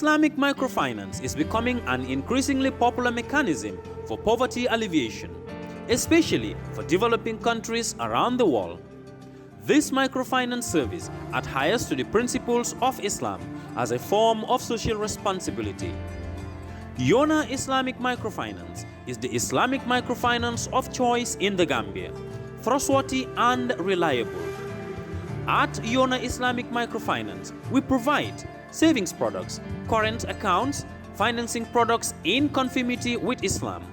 Islamic microfinance is becoming an increasingly popular mechanism for poverty alleviation, especially for developing countries around the world. This microfinance service adheres to the principles of Islam as a form of social responsibility. Yona Islamic Microfinance is the Islamic microfinance of choice in the Gambia, trustworthy and reliable. At Yona Islamic Microfinance, we provide savings products, current accounts, financing products in conformity with Islam.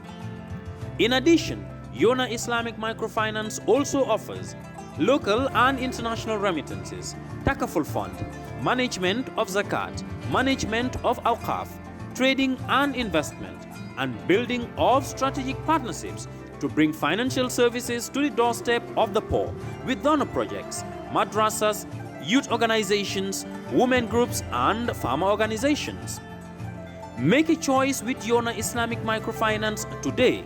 In addition, Yona Islamic Microfinance also offers local and international remittances, takaful fund, management of zakat, management of awqaf, trading and investment, and building of strategic partnerships to bring financial services to the doorstep of the poor with donor projects, madrasas, youth organizations, women groups, and farmer organizations. Make a choice with Yona Islamic Microfinance today.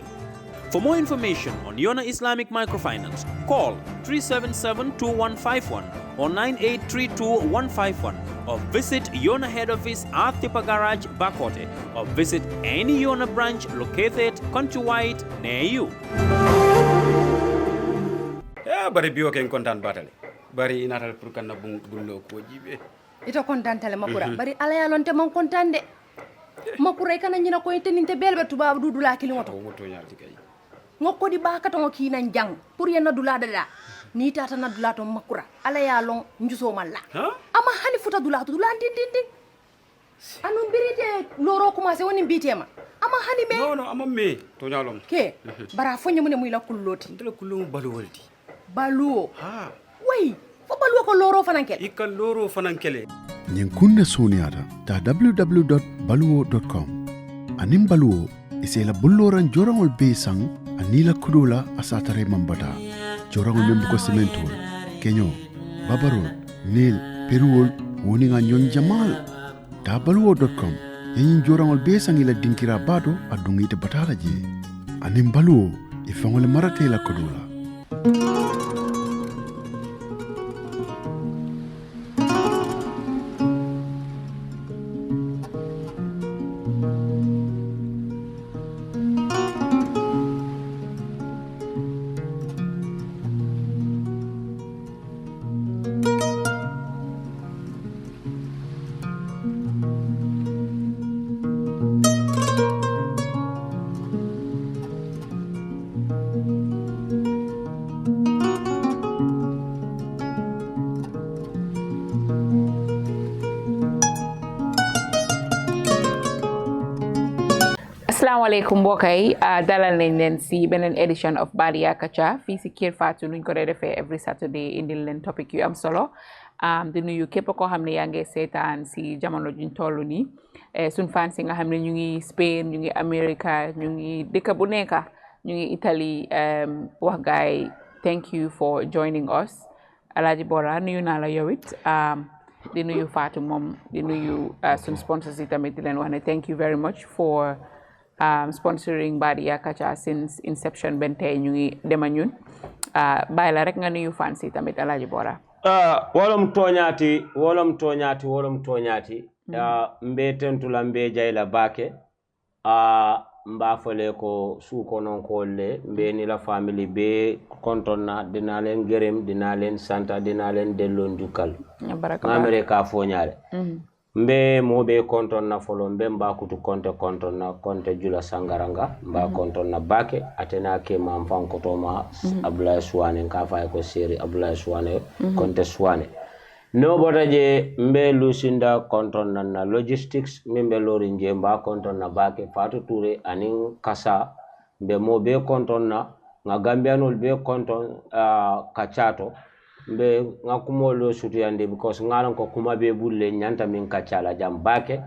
For more information on Yona Islamic Microfinance, call 377-2151 or 9832-151 or visit Yona head office at Tipa Garage, Bakote, or visit any Yona branch located countrywide near you. Ya bari biyo ken kontan batale. Bari inatal pour kan na bullo ko jibe. Ito kontan tale makura. Bari ala ya lonte mon kontan de. Makura kana nyina ko teninte belbe tuba dudula kili moto. Moto nyarti kay. Ngoko di baka to ngoki nan jang pour yena dula dada ni tata na dula to makura ala ya long njuso malla ama hani futa dula to dula din anu birite loro commencé woni bitema ama hani me no ama me to nyalom ke bara fonye mun muy la kulloti ndela kullu balu waldi balu ha way fo balu ko loro fanankel ikal loro fanankele nyen kunna soniata ta www.baluwo.com anim baluwo isela bulloran jorangol be sang anila kudula asatare mambata jorangol membu ko cementol kenyo babarol nil peruol woni nga nyon jamal tabaluwo.com yin jorangol be sang ila dinkira bado adungite batala je anim baluwo ifangole marate la kudula Assalamualaikum mbokk yi dalal nañ leen si beneen edition of Badinya Kaacha fii si Kër Fatou nuñ ko dee defee every Saturday indil leen topic yu am solo di nuyu képp koo xam ne yaa ngi seetaan si jamono juñ toll nii suñ fan si nga xam ne ñu ngi Spain ñu ngi America ñu ngi dëkk bu nekk ñu ngi Italy wax gaay thank you for joining us Alhagi Bora nuyu naa la yow it di nuyu Fatou moom di nuyu suñ sponsors yi tamit di leen wax ne thank you very much for sponsoring Badinya Kaacha since inception ben tay ñu ngi dema ñun bay la rek nga nuyu fans yi tamit Alhagi Bora wolom toñati mbe tentula mbe jayla bake mba fale ko suko non ko le mbe ni la family be kontonna dina len gerem dina len santa dina len dellon dukal America foñale mbe mo be konton na folo mbe mba kutu konton na jula sangaranga mba konton na bake atena ke ma fanko to ma Abdoulaye Suwane ka fa ko seri Abdoulaye Suwane konte Suwane no botaje mbe lusinda konton na logistics mbe lori nje mba konton na bake Fatou Touré anin kasa mbe mo be konton na nga gambianol be konton kachato mbe ngakumolo sutiyande because ngalan ko kuma be bulle nyanta min kacala jam bake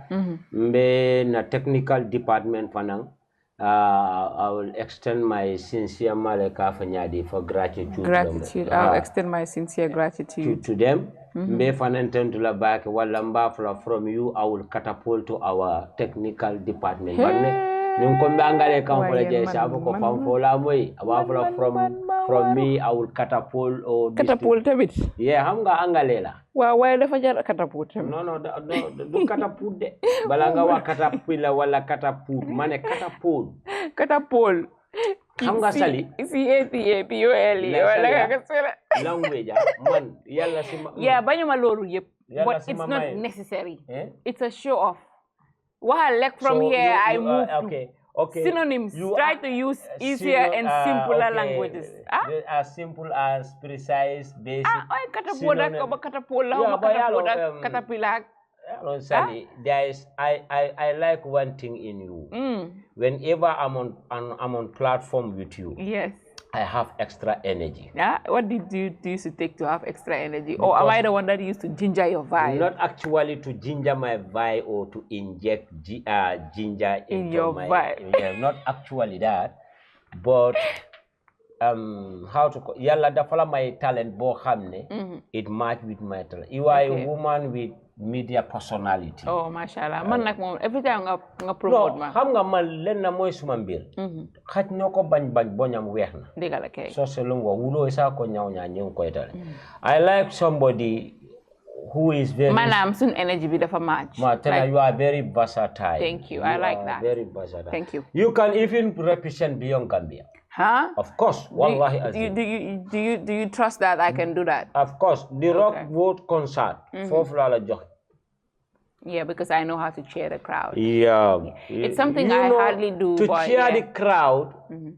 mbe na technical department fanang I will extend my sincere malaka fanyadi for gratitude I'll extend my sincere gratitude to them mbe fananten to la bake wala mbafla from you I will catapult to our technical department Nung ko angale kan fola je sabu ko fam fola moy aba fola from me I will catapult or catapult tamit. Yeah, xam nga angale la. Waaw waaye dafa jar catapult tamit. No, du catapult de. Bala nga wax catapult la wala catapult, mané catapult. Catapult. Xam nga sali? CATAPOL wala nga sala. Language man yalla si Yeah, bañuma lolu yep. But it's not necessary. It's a show off. Like from here I move to synonyms. Try to use easier and simpler languages. As simple as precise, basic. I like one thing in you. Whenever I'm on platform with you. Yes. I have extra energy. Yeah? What did you used to take to have extra energy? Because or am I the one that used to ginger your vibe? Not actually to ginger my vibe or to inject ginger in your vibe. Yeah, not actually that. But how to call yalla da fala my talent bo xamne it match with my talent. You are a woman with media personality. Oh, mashallah. Man nak mom every time nga promote ma. Xam nga man len na moy suma mbir. Xaj noko bañ boñam weex na. Digal kay. So selon wa wulo sa ko ñaw ñaa ñing koy tal. I like somebody who is very manam sun energy bi dafa match. You are very versatile. Thank you. I like that. Very versatile. Thank you. You can even represent beyond Gambia. Huh? Of course. Wallahi do you trust that I can do that? Of course. The Rock Vote concert. Yeah, because I know how to cheer the crowd. Yeah. It's something I hardly do. To cheer the crowd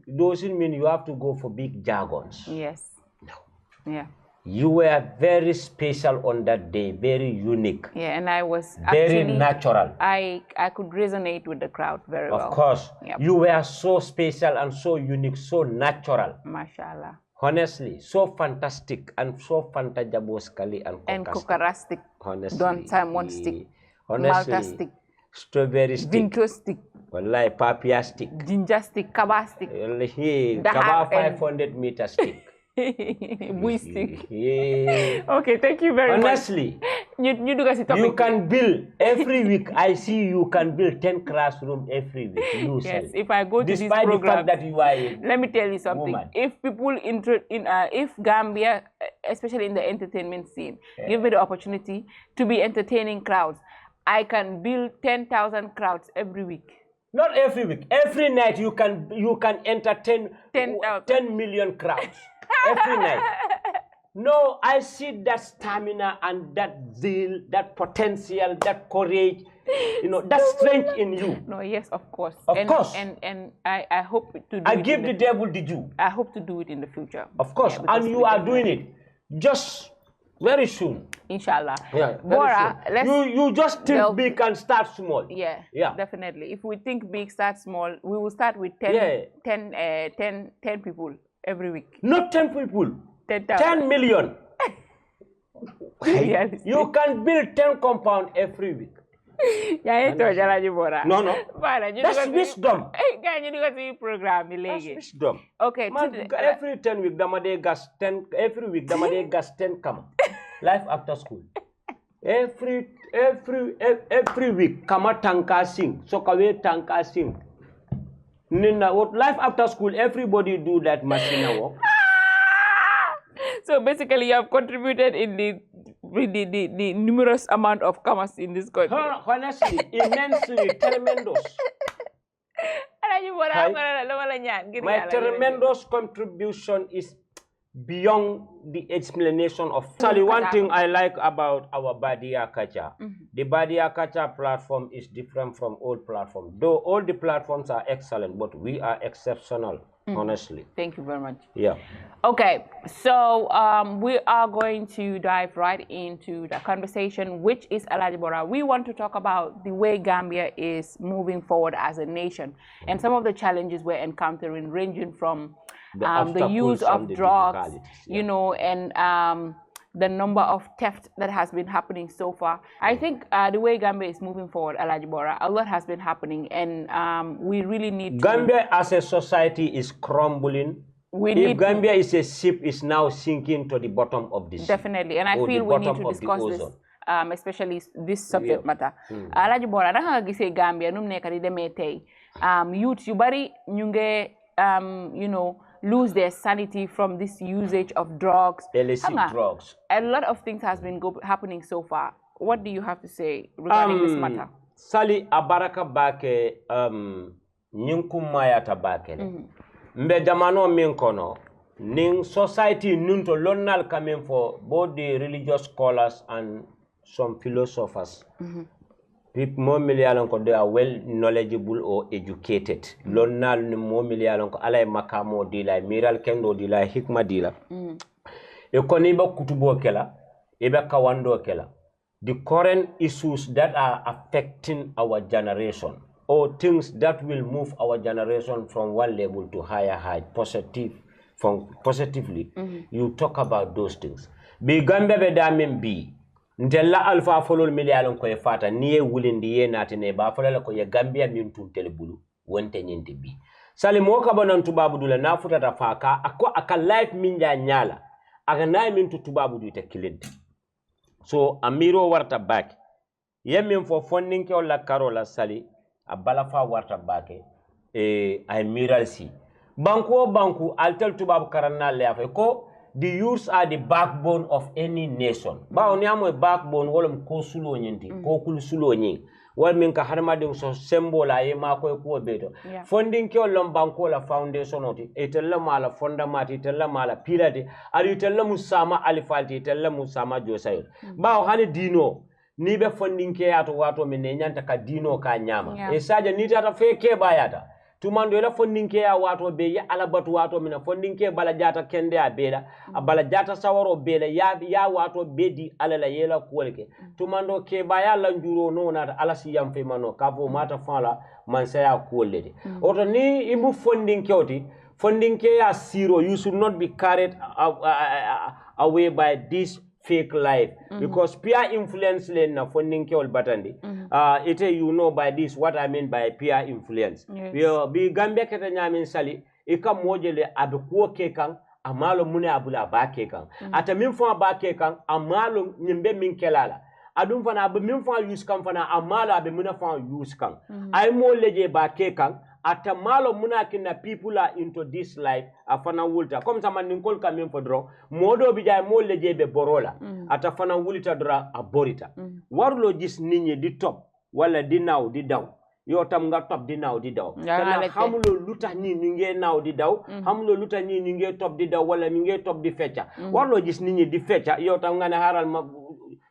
doesn't mean you have to go for big jargons. Yes. No. Yeah. You were very special on that day, very unique. Yeah, and I was very actually, natural. I could resonate with the crowd very well. Of course. Yep. You were so special and so unique, so natural. Mashallah. Honestly, so fantastic and so fantajaboskali and cocarastic. Honestly. Don't time one stick. Honestly. Malta stick. Strawberry stick. Vinto stick. Wallahi, papaya stick. Ginger stick, kaba stick. Kaba 500 meter stick. Stick. Yeah. Okay, thank you very Honestly, much. Honestly, you can build every week. I see you can build 10 classrooms every week. Yes, if I go to this program, despite the fact that you are let me tell you something. Woman. If people if Gambia, especially in the entertainment scene, give me the opportunity to be entertaining crowds, I can build 10,000 crowds every week. Not every week. Every night you can entertain 10 million crowds. Every night. No, I see that stamina and that zeal, that potential, that courage, that strength in you. No, yes, of course. Of course. And I hope to do I it. give the devil the due. I hope to do it in the future. Of course. And you are doing it just very soon. Inshallah. Yeah, Bora, you just think big and start small. Yeah, definitely. If we think big, start small, we will start with 10 people every week. Not 10 people. 10 million. You can build 10 compound every week. No. That's wisdom. That's wisdom. Okay. Man, every 10 week, every week, gas 10 come. Life after school. Every week, kama tanka sing. So kawe tanka sing. Nina, what life after school, everybody do that machine work. So basically, you have contributed in the numerous amount of commas in this country. Honestly, immensely, tremendous. My tremendous contribution is beyond the explanation of. Actually, one thing I like about our Badinya Kaacha, the Badinya Kaacha platform is different from all platforms. Though all the platforms are excellent, but we are exceptional, honestly. Thank you very much. Yeah. Okay, so we are going to dive right into the conversation, which is Alhagi Bora. We want to talk about the way Gambia is moving forward as a nation and some of the challenges we're encountering, ranging from the use of drugs, and the number of theft that has been happening so far. I think the way Gambia is moving forward, Alhagi Bora, a lot has been happening, and we really need Gambia as a society is crumbling. If Gambia is a ship, is now sinking to the bottom of the sea. Definitely, and I feel we need to discuss this, especially this subject matter. Alhagi Bora, naka nga gisee Gambia num nekk di demee tey youth yu bari ñu ngi you know lose their sanity from this usage of drugs. Illicit drugs. A lot of things has been happening so far. What do you have to say regarding this matter? Sali abaraka bake nyinkumayata bake. Mbe jamano min kono ning society nunto lonnal coming for both the religious scholars and some philosophers. People more million they are well knowledgeable or educated. Lonnal ni more million alay makamo dila miral kendo dila hikma dila. E koniba kutubo kela ebe kawando kela. The current issues that are affecting our generation or things that will move our generation from one level to higher height, positively, you talk about those things. Be gambe be damen bi ndella alfa folol milialon ko e fata niye wulindi ye natine ba folala ko ye gambia min tuntel bulu wonte nyinde bi sali mo ka bonan tubabu dula na futata faka aka life min ja nyala aga nay min tubabu du te kilinde. So amiro warta back yemin for funding ke wala karola sali abala fa warta back ay miral si banku altel tubabu karanna le afa ko the youths are the backbone of any nation ba oni amo backbone wolum ko sulo nyinti ko kul sulo nyi wal min ka harma de so symbol ay ma ko beto funding ke wolum banko la foundation oti etella mala fondament etella mala pilate ari etella musama alifalti etella musama josayot ba hani dino ni be funding ke ato wato min nyanta ka dino ka nyama e saja ni tata fe ke bayata tumando la fondinke ya wato be ya alabatu wato mina fondinke bala jata kende ya bela bala jata sawaro bela ya wato bedi alala yela kuwelke tumando ke baya la njuro no na ala si yam fe mano kavo mata fala mansa ya kuwelede oto ni ibu fondinke oti fondinke ya zero. You should not be carried away by this fake life because peer influence len na funding ke ol batandi you know by this what I mean by peer influence. Yo bi Gambia kete nyamin sali ika mojele abe ko ke kan amalo mune abula ba ke kan ata min fo ba ke kan amalo nyimbe min kelala adum fana abe min fo use kan fana amalo abe mune fo use kan ay mo leje ba ke kan ata malo muna kina people are into this life afana wulta comme ça man ninkol kamen fodro modo bi jay mo leje be borola ata fana wulita dra aborita warlo gis ninyi di top wala di naw di daw yo tam nga top di naw di daw tan xamulo lutax ni ñu nge naw di daw xamulo lutax ni ñu nge top di daw wala ñu nge top di fecca warlo gis ninyi di fecca yo tam nga ne haral ma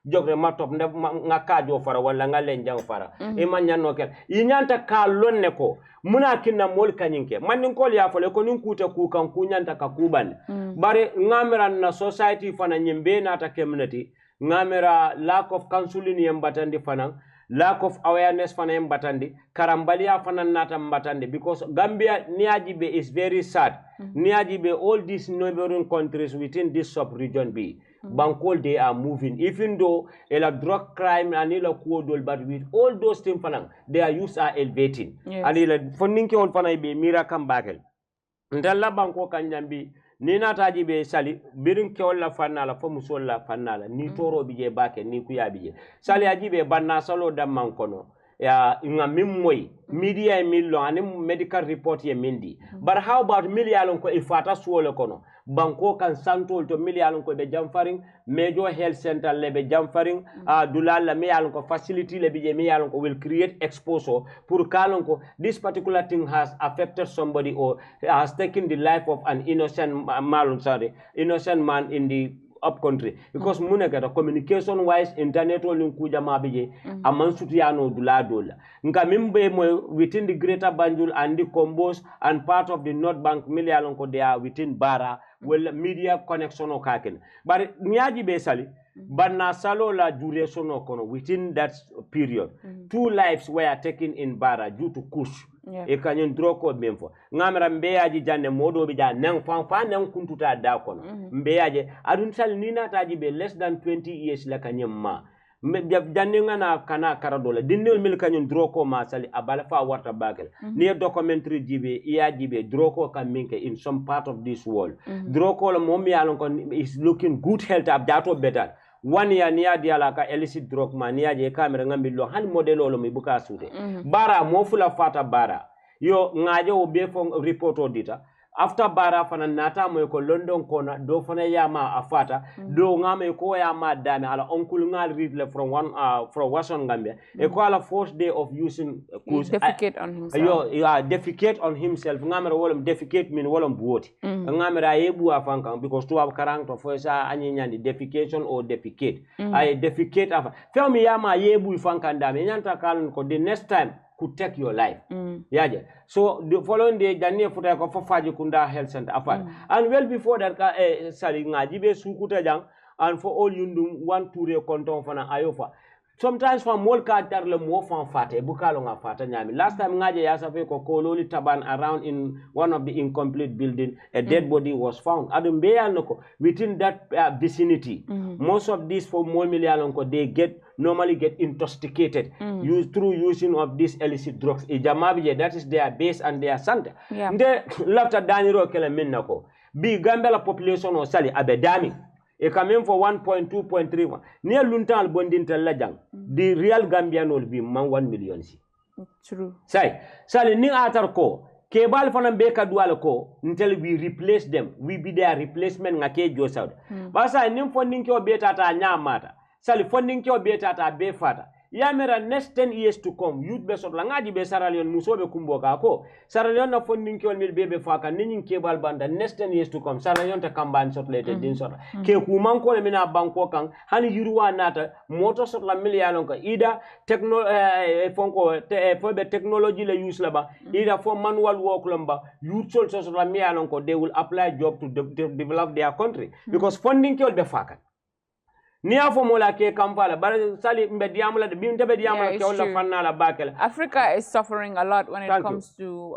jogre ma top nde nga kaajo fara wala nga lenjang fara e man nyanno kel yi nyanta ka lonne ko muna kinna mol kanyinke man nin kol ya fole ko nin kuta ku kan ku nyanta ka kuban bare ngamera na society fana nyimbe na ta community ngamera lack of counseling yambatandi fana lack of awareness fana yambatandi karambalia fana nata mbatandi because Gambia niajibe is very sad niajibe all these neighboring countries within this sub region be Bankol they are moving even though a drug crime and ila kuodol but with all those things fanang their use are elevating and ila funding ke on fanay be mira kam bakel ndalla banko kanjambi ni nataji be sali birin ke wala fanala fo musolla fanala ni toro bije bakel ni kuya bije sali ajibe banna salo damman kono ya nga mimmoy media millo ani medical report ye mindi but how about million ko ifata suole kono banko kan santol to million ko be jamfaring major health center le be jamfaring dulala million ko facility le be million ko will create exposure pour kalon ko this particular thing has affected somebody or has taken the life of an innocent man in the up country because munega communication wise internet olin kuja mabije amansutiano duladola nka mimbe mo within the greater Banjul and the Combos and part of the North Bank million ko they are within Bara well media connection o kaken but nyaji be sali banna salo la duration kono within that period 2 lives were taken in Bara due to kush e kanyon droko memfo ngamra mbeyaji janne modo bi jan nang fa nang kuntuta da kono mbeyaje adun sal nina taji be less than 20 years la kanyem ma janne ngana kana karadola dindel mil kanyon droko ma sali abala fa warta bakel ni documentary jibe iya jibe droko kaminke in some part of this world droko la momi alon kon is looking good health ab dato better 1 year niya diala ka illicit drug ma niya je camera ngambi lo han modelo lo mi buka sude bara mo fula fata bara yo ngaje o be fon report o dita after bara fana nata mo ko London kona do fana yama afata do ngame ko yama dame ala onkul ngal read le from Washington Gambia e ko ala first day of using defecate on himself defecate on himself ngamere wolum defecate min wolum buoti ngamere ayebu afankan because to have character for sa anyi nyandi defecation or defecate ay defecate afa femi yama yebu fankan dame nyanta kalon ko the next time could take your life. Yaje. So the following day, Jani Futa for Faji Kunda Health Center. And well before that, sorry, Ngajibe Sukuta Jang, and for all you do, 1 2 conton for an Iofa. Sometimes from more card le more from fate, bukalonga fata nyami. Last time Ngaje Yasafe ko kololi taban around in one of the incomplete building, a dead body was found. Adumbeya noko within that vicinity. Most of these for more million they normally get intoxicated through using of these illicit drugs. Ijamabije, that is their base and their center. They lafta Daniro kele minnako. Bi Gambela population or sali abedami. It come in for 1.2.31. Near Luntal Bondin Telajang, the real Gambian will be 1 million. True. Say, Sally Ning Atar ko, Kebal Fanam Beka Dual ko, until we replace them. We be their replacement ngake Josad. Basa nim funding your beta at Nyamata. Sally funding your beta at Befata. Yamera next 10 years to come, youth best of Langaji be Saralion Musobe Kumboka ko. Saralion na funding your mil baby faka, ninning cable band, next 10 years to come, Saralion to come ban shot later, din sort. Ke Kumanko Mina Banko Kang, Hani Yurua Nata, motors of La Milianonka, either for the technology they use laba, either for manual work lumber, youth soldiers of La Mianonko, they will apply job to develop their country. Because funding your be faka. Africa is suffering a lot when it comes to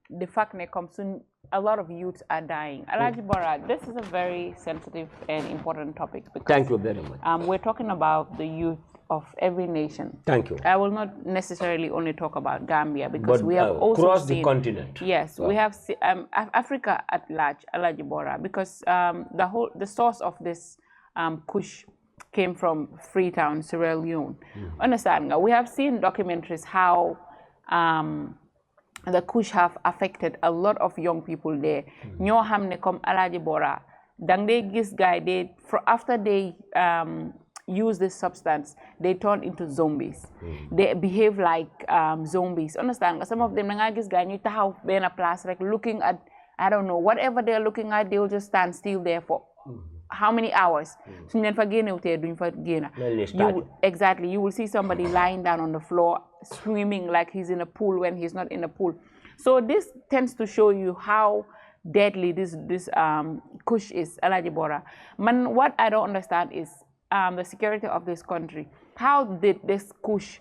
the fact that a lot of youths are dying. Alhagi Bora, this is a very sensitive and important topic because thank you very much. We're talking about the youth of every nation. Thank you. I will not necessarily only talk about Gambia because we have also across seen, the continent. Yes, we have Africa at large, Alhagi Bora, because the source of this Kush came from Freetown, Sierra Leone. Understand? We have seen documentaries how the Kush have affected a lot of young people there. Ñoo xamne comme Alhagi Bora, dang they gis guy after they use this substance, they turn into zombies. They behave like zombies. Understand? Some of them nga gis guy ñu taxaw ben place like looking at, I don't know, whatever they're looking at, they'll just stand still there for how many hours? Exactly. You will see somebody lying down on the floor, swimming like he's in a pool when he's not in a pool. So this tends to show you how deadly this Kush is, Alhagi Bora. Man, what I don't understand is the security of this country. How did this Kush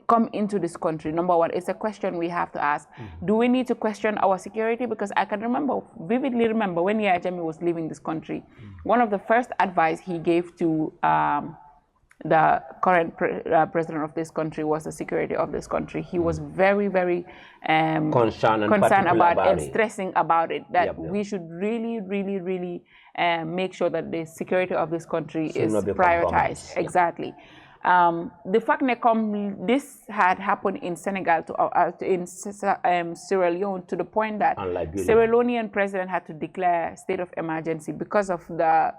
come into this country? Number one, it's a question we have to ask. Do we need to question our security? Because I can vividly remember when Yaya Jammeh was leaving this country, one of the first advice he gave to the current president of this country was the security of this country. He was very, very concerned about and stressing about it, that we should really, really, really make sure that the security of this country is prioritized. Exactly. The fact that this had happened in Senegal in Sierra Leone to the point that Sierra Leonean president had to declare state of emergency because of the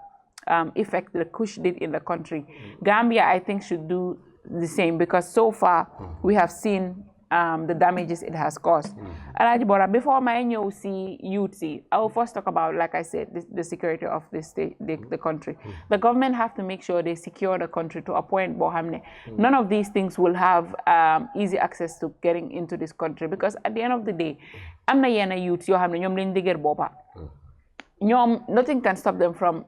effect the Kush did in the country. Gambia, I think, should do the same because so far we have seen the damages it has caused. Alhagi Bora, before my youth, I will first talk about, like I said, the security of the country. The government have to make sure they secure the country to a point where none of these things will have easy access to getting into this country, because at the end of the day, amna yena youth yo hamne ñom lañ digër bopa. Nothing can stop them from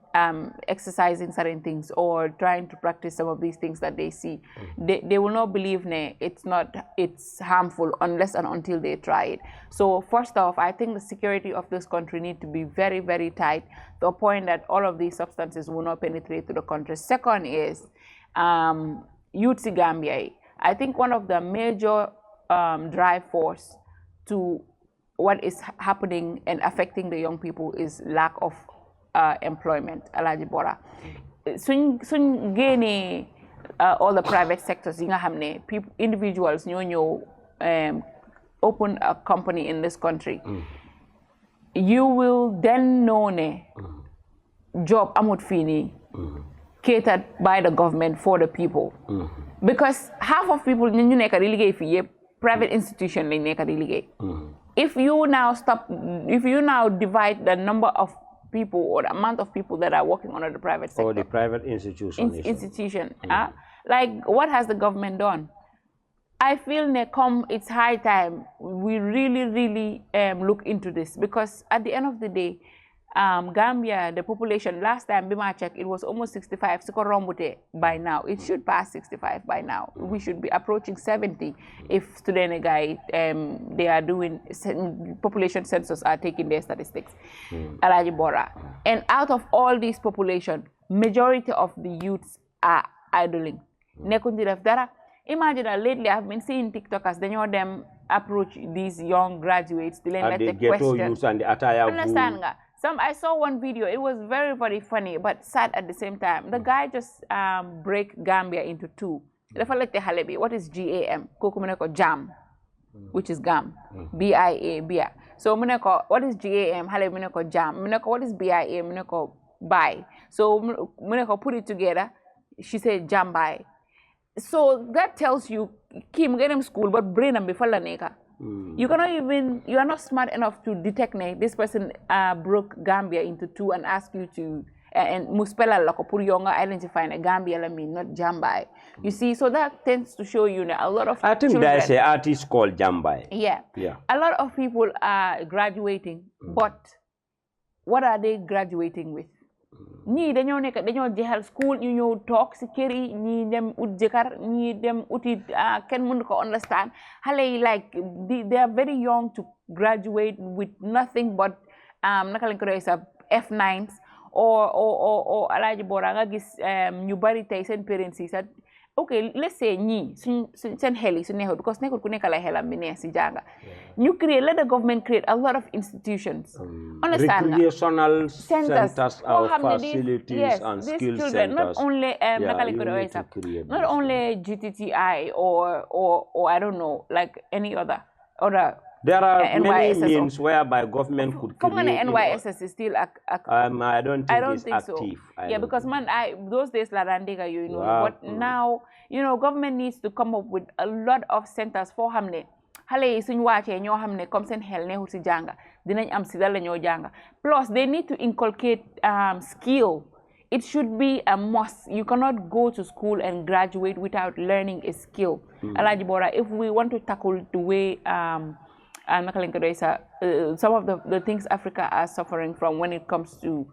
exercising certain things or trying to practice some of these things that they see. They will not believe it's harmful unless and until they try it. So first off, I think the security of this country needs to be very, very tight to a point that all of these substances will not penetrate to the country. Second is Youth Gambia. I think one of the major drive force to what is happening and affecting the young people is lack of employment, Alhagi Bora. Soon all the private sectors, individuals, open a company in this country, you will then know ne job amut fini catered by the government for the people. Because half of people ñu nekk di liggéey fii yëpp private institution lañ nekk di liggéey. If you now divide the number of people or the amount of people that are working under the private sector. Or the private institution. Like what has the government done? I feel it's high time we really look into this, because at the end of the day, Gambia, the population, last time Bima checked, it was almost 65 by now. It should pass 65 by now. We should be approaching 70 if today they are doing population census, are taking their statistics. Alhagi Bora. And out of all these population, majority of the youths are idling. Imagine that lately I've been seeing TikTokers, they know them approach these young graduates, they let the questions. Understand? I saw one video, it was very funny, but sad at the same time. The guy just break Gambia into two. What is GAM? Jam, which is GAM. BIA, BIA. So what is GAM? Jam. What is BIA? Buy. So put it together. She said jam buy. So that tells you, Kim get him school, but brain and before la neka. You are not smart enough to detect this person broke Gambia into two and ask you to and muspela lakopuri yonga identifying a Gambia la mean not Jambai. You see, so that tends to show you a lot of I think there's an artist called Jambai. Yeah. A lot of people are graduating, but what are they graduating with? Ni dañoo jeexal school ñu ñëw toog si kër yi ñi dem ut jëkkër ñi dem uti kenn mënu ko understand xale yi like they are very young to graduate with nothing but naka lañ ko doy sa F9s or Alhagi Bora nga gis ñu bari tey seen parents yi sax okay, let's say seen xel yi su neexul because nekkul ku nekk la xelam bi neex si jànga ñu let the government create a lot of institutions. Understand recreational centers or facilities and skill centers. Not only not only GTTI or I don't know, like any other. There are many means whereby government could create. NYSS is still I don't think it's so. active. Because those days la randiga but now government needs to come up with a lot of centers for hamne. Xale yi suñ wàccee ñoo xam ne comme seen xel neexul si jànga dinañ am si dal la ñoo jànga plus they need to inculcate skill. It should be a must. You cannot go to school and graduate without learning a skill. Alhagi Bora, if we want to tackle the way some of the things Africa are suffering from when it comes to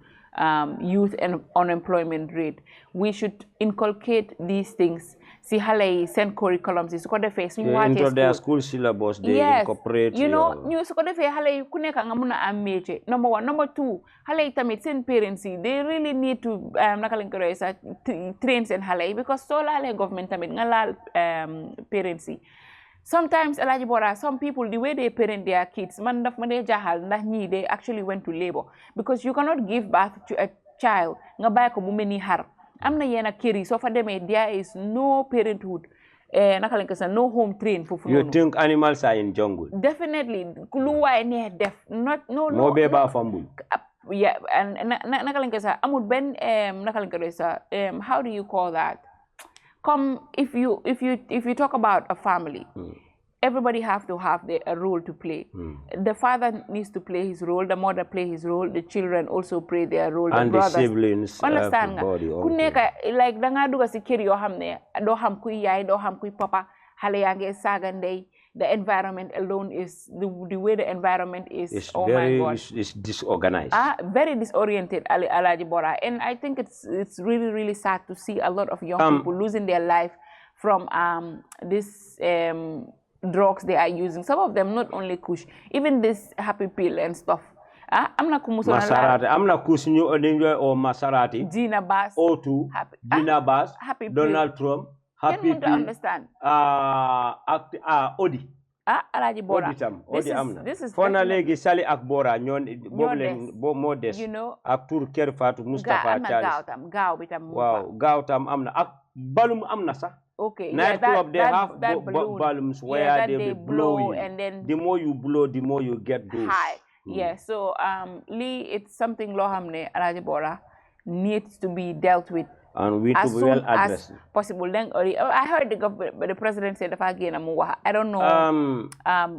youth and unemployment rate, we should inculcate these things. See xale yi seen curriculums yi su ko defee suñu into their school syllabus they incorporate ñu su ko defee xale yi ku nekk nga mun a am métier number one. Number two, xale yi tamit seen parents yi they really need to naka lañ ko doy sax train seen xale yi because soo laalee government tamit nga laal parents yi. Sometimes Alhagi Bora, some people the way they parent their kids man daf ma dee jaaxal ndax ñii they actually went to labor because you cannot give birth to a child nga bàyyi ko mu mel ni xar. am na yenn kër yi soo fa demee there is no parenthood naka lañ ko sax no home train foofu noonu. You think animals are in jungle? Definitely lu waay neex def no moo bee baa fambul. Yeah, and naka lañ ko sax amul benn naka lañ ko doon sax how do you call that? Come if you talk about a family, everybody have to have a role to play. The father needs to play his role, the mother play his role, the children also play their role, and the brothers. Siblings. Understand nga ku nekk like da nga dugg si kër yoo xam ne doo xam kuy yaay doo xam kuy papa xale yaa ngi saaga ndey. The environment alone is the way the environment is. It's oh my God! It's disorganized. Very disoriented, Alhagi Bora, and I think it's really sad to see a lot of young people losing their life from this drugs they are using. Some of them not only kush, even this happy pill and stuff. I'm not Maserati. I'm not kush new or Maserati. Gina Bass. O2. Gina Bass. Happy Donald Trump. Happy to understand. Odi. Alhagi Bora. This is Fonalegi Sali Akbora nyon modest. You know. Aktur Kerfatu Mustafa Charles. Gautam. Wow, Gautam amna. Balum amna sa. Okay. Nightclub, they have that balloon. balloons where they blow in. And then the more you blow, the more you get those. High. Yeah. So Lee, it's something Lohamne Alhagi Bora needs to be dealt with. And we as to soon well address as possible. Then I heard the president said I don't know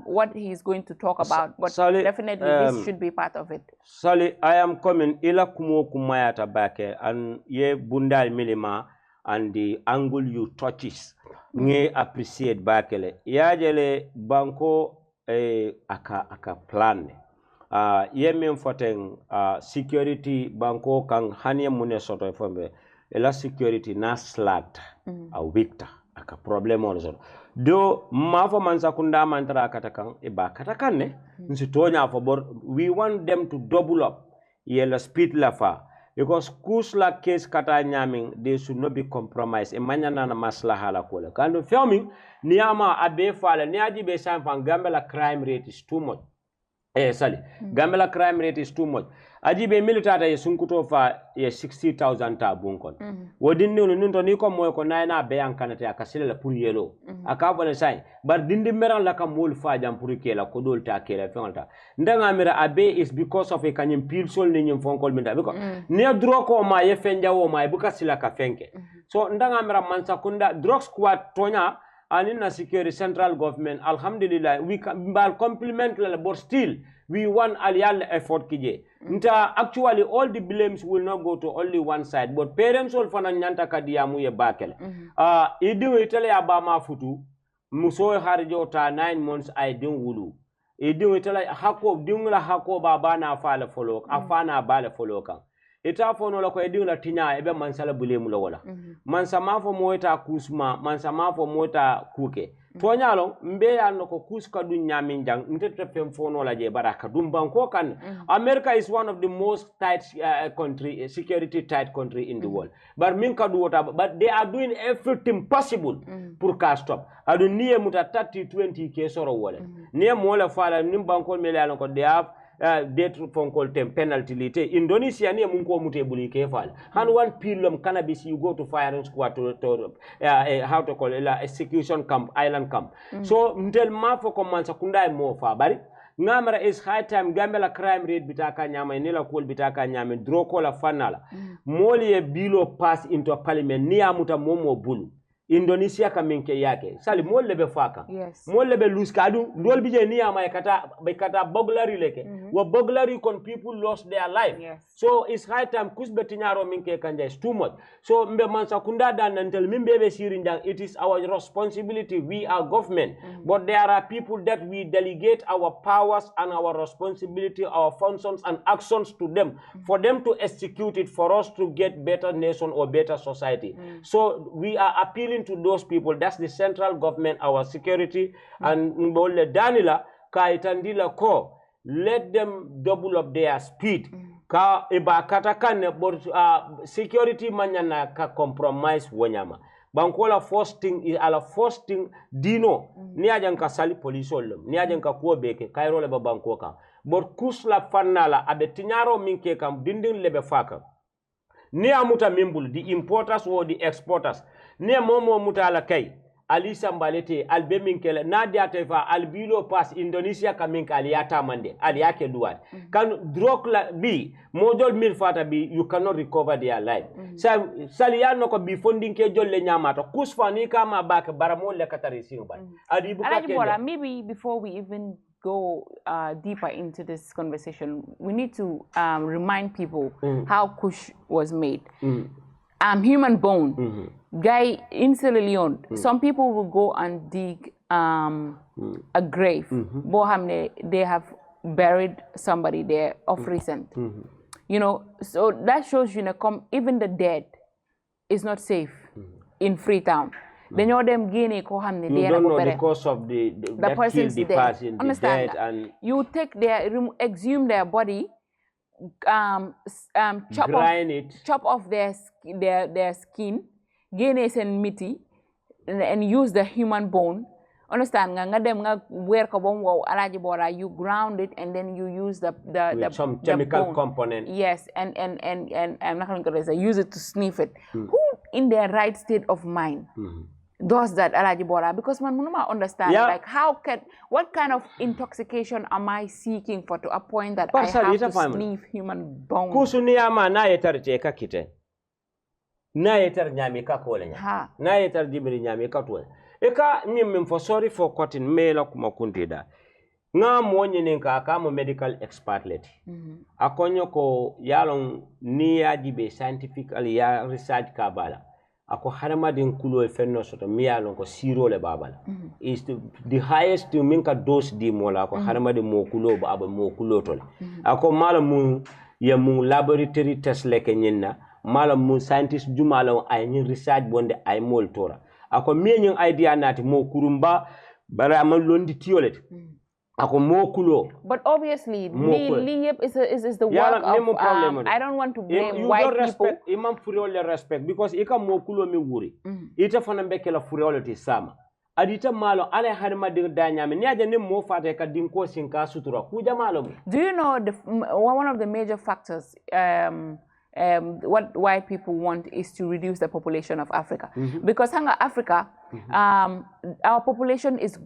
what he's going to talk about, but Sally, definitely this should be part of it. Sally, I am coming ila kumo kumayata back and ye bundal milima and the angle you touches nge appreciate bakele yajele banko aka plan ye men foten security banko kan hanye mune soto fombe ela security na slacked a victor aka problem on do mafo mansakunda mantara katakan e ba katakan ne nsi tonya fo bor we want them to double up yela speed la fa because kusla case kata nyaming they should not be compromised e manyana na maslaha la kola kando filming niama abe fala ni aji be sampan gambela crime rate is too much Sally, Gambela crime rate is too much. Ajibe militata ye sunkuto fa ye 60,000 ta bunkon. Wodindi ununinto niko moyo ko naina be ankanate akasile la puri yelo. Akabone sai. Bar dindi meran la ka mol fa jam puri kela ko dol ta kela fengalta. Ndanga mira abe is because of a kanyim pil sol ni nyim fonkol minda because ne droko ma ye fenja wo ma buka sila ka fenke. So ndanga mira mansa kunda drug squad tonya and in the security central government, alhamdulillah, we can compliment but still we want aliyal effort kije. Actually, all the blames will not go to only one side, but parents all fana nyanta kadiyamu ye bakel. Idu itale abama futu, muso harjo ta 9 months I didn't wulu. Idu itale hako dingla hako baba na afala follow, afana bale follow kan. Ita fono la ko edinga tinya ebe mansala bulemu la wala mansa mafo moita kusma mansa mafo moita kuke tonyalo mbe ya no ko kuska du nyami njang ntete fem fono la je baraka dum banko kan America is one of the most tight country security tight country in the world but min ka du wota but they are doing everything possible pour ka stop adu niye muta 30-20 ke soro wala niye mo la fala nim banko mele ala ko they have death phone call tem penalty lite Indonesia ni munko mutebuli kefal han one pilum cannabis you go to firing squad to how to call it execution camp island camp so mtel mafo commence kunda mo fa bari ngamara is high time gambela crime rate bitaka nyama nila kol bitaka nyama droko la fanala moli e bilo pass into parliament ni amuta momo bulu Indonesia kaminke yake sali mol lebe faka mol lebe luska adu ndol bije ni ama kata burglary leke wa burglary kon people lost their life so it's high time kusbeti nyaro minke kanja is too much so mbe mansa kunda dan nantel mimbe be sirinjang it is our responsibility we are government but there are people that we delegate our powers and our responsibility our functions and actions to them for them to execute it for us to get better nation or better society so we are appealing to those people. That's the central government, our security, and Mbole Danila, Kaitandila Ko, let them double up their speed. Ka eba katakane, but security manyana ka compromise wanyama. Bankola first thing is ala first thing dino ni ajanka sali police olum ni ajanka ko beke kairo leba bankoka but kusla fanala abe tinyaro minke kam dindin lebe faka ni amuta mimbul the importers or the exporters ne momo mutala kay ali sambalete albe minkele na diate fa albilo pass Indonesia kaminka aliata mande ali yake duat kan drug la bi modol mil fata bi you cannot recover their life saliano ko bi funding ke jolle nyamata kusfa ni kama bak baramo le katari singba adi buka maybe before we even go deeper into this conversation we need to remind people how kush was made human bone guy in Sierra Leone some people will go and dig a grave they have buried somebody there of recent you know so that shows you even the dead is not safe in Freetown they know them guinea ko hamne you don't know the cause of the person's death. Understand that? And you take their exhume their body chop off their skin gain and meaty and use the human bone understand nga dem nga wear ko bom wow Alhagi Bora you ground it and then you use the some chemical bone. component yes and I'm not going to use it to sniff it who in their right state of mind does that, Alhagi Bora? Because man, I understand, like, what kind of intoxication am I seeking for to a point that I have to sniff human bones? Kusuniama na yetar cheka kite. Na yetar nyami ka kolenya. Na yetar jibiri nyami ka tuwe. Eka nyimim for sorry for cutting mela kumakundida. Nga mwonye ninka akamo medical expert leti. Akonyo ko yalong niya jibe scientifically ya research kabala. Ako harama din kulo e fenno soto miyalon ko siro le babala. Is the highest minka dose di mola ako harama de mo kulo ba aba mo kulo tole. Ako mala mu ya mu laboratory test leke nyinna mala mu scientist jumala ay nyin research bonde ay mol tora. Ako miyen idea nati mo kurumba bara man londi tiolet. Ako mo kulo. But obviously, is the work of, I don't want to blame white people. Imam furiole respect because ika mo kulo mi wuri. Ita fana mbekela furiole ti sama. Adita malo ale harima de danyame ni aje ne mo fata ka dinko sinka sutura kuja malo. Do you know one of the major factors what white people want is to reduce the population of Africa? Because Africa, our population is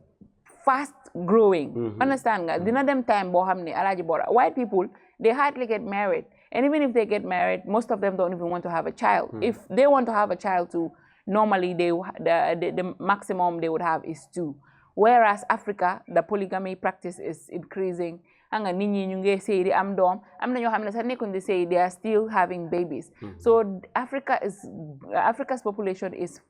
fast growing. Understand? Dina them time bohamne Alhagi Bora. White people, they hardly get married. And even if they get married, most of them don't even want to have a child. If they want to have a child too, normally the maximum they would have is 2. Whereas Africa, the polygamy practice is increasing. Anga ninyi nyunge say the amdom. Amna yo hamna sane kundi say they are still having babies. So Africa's population is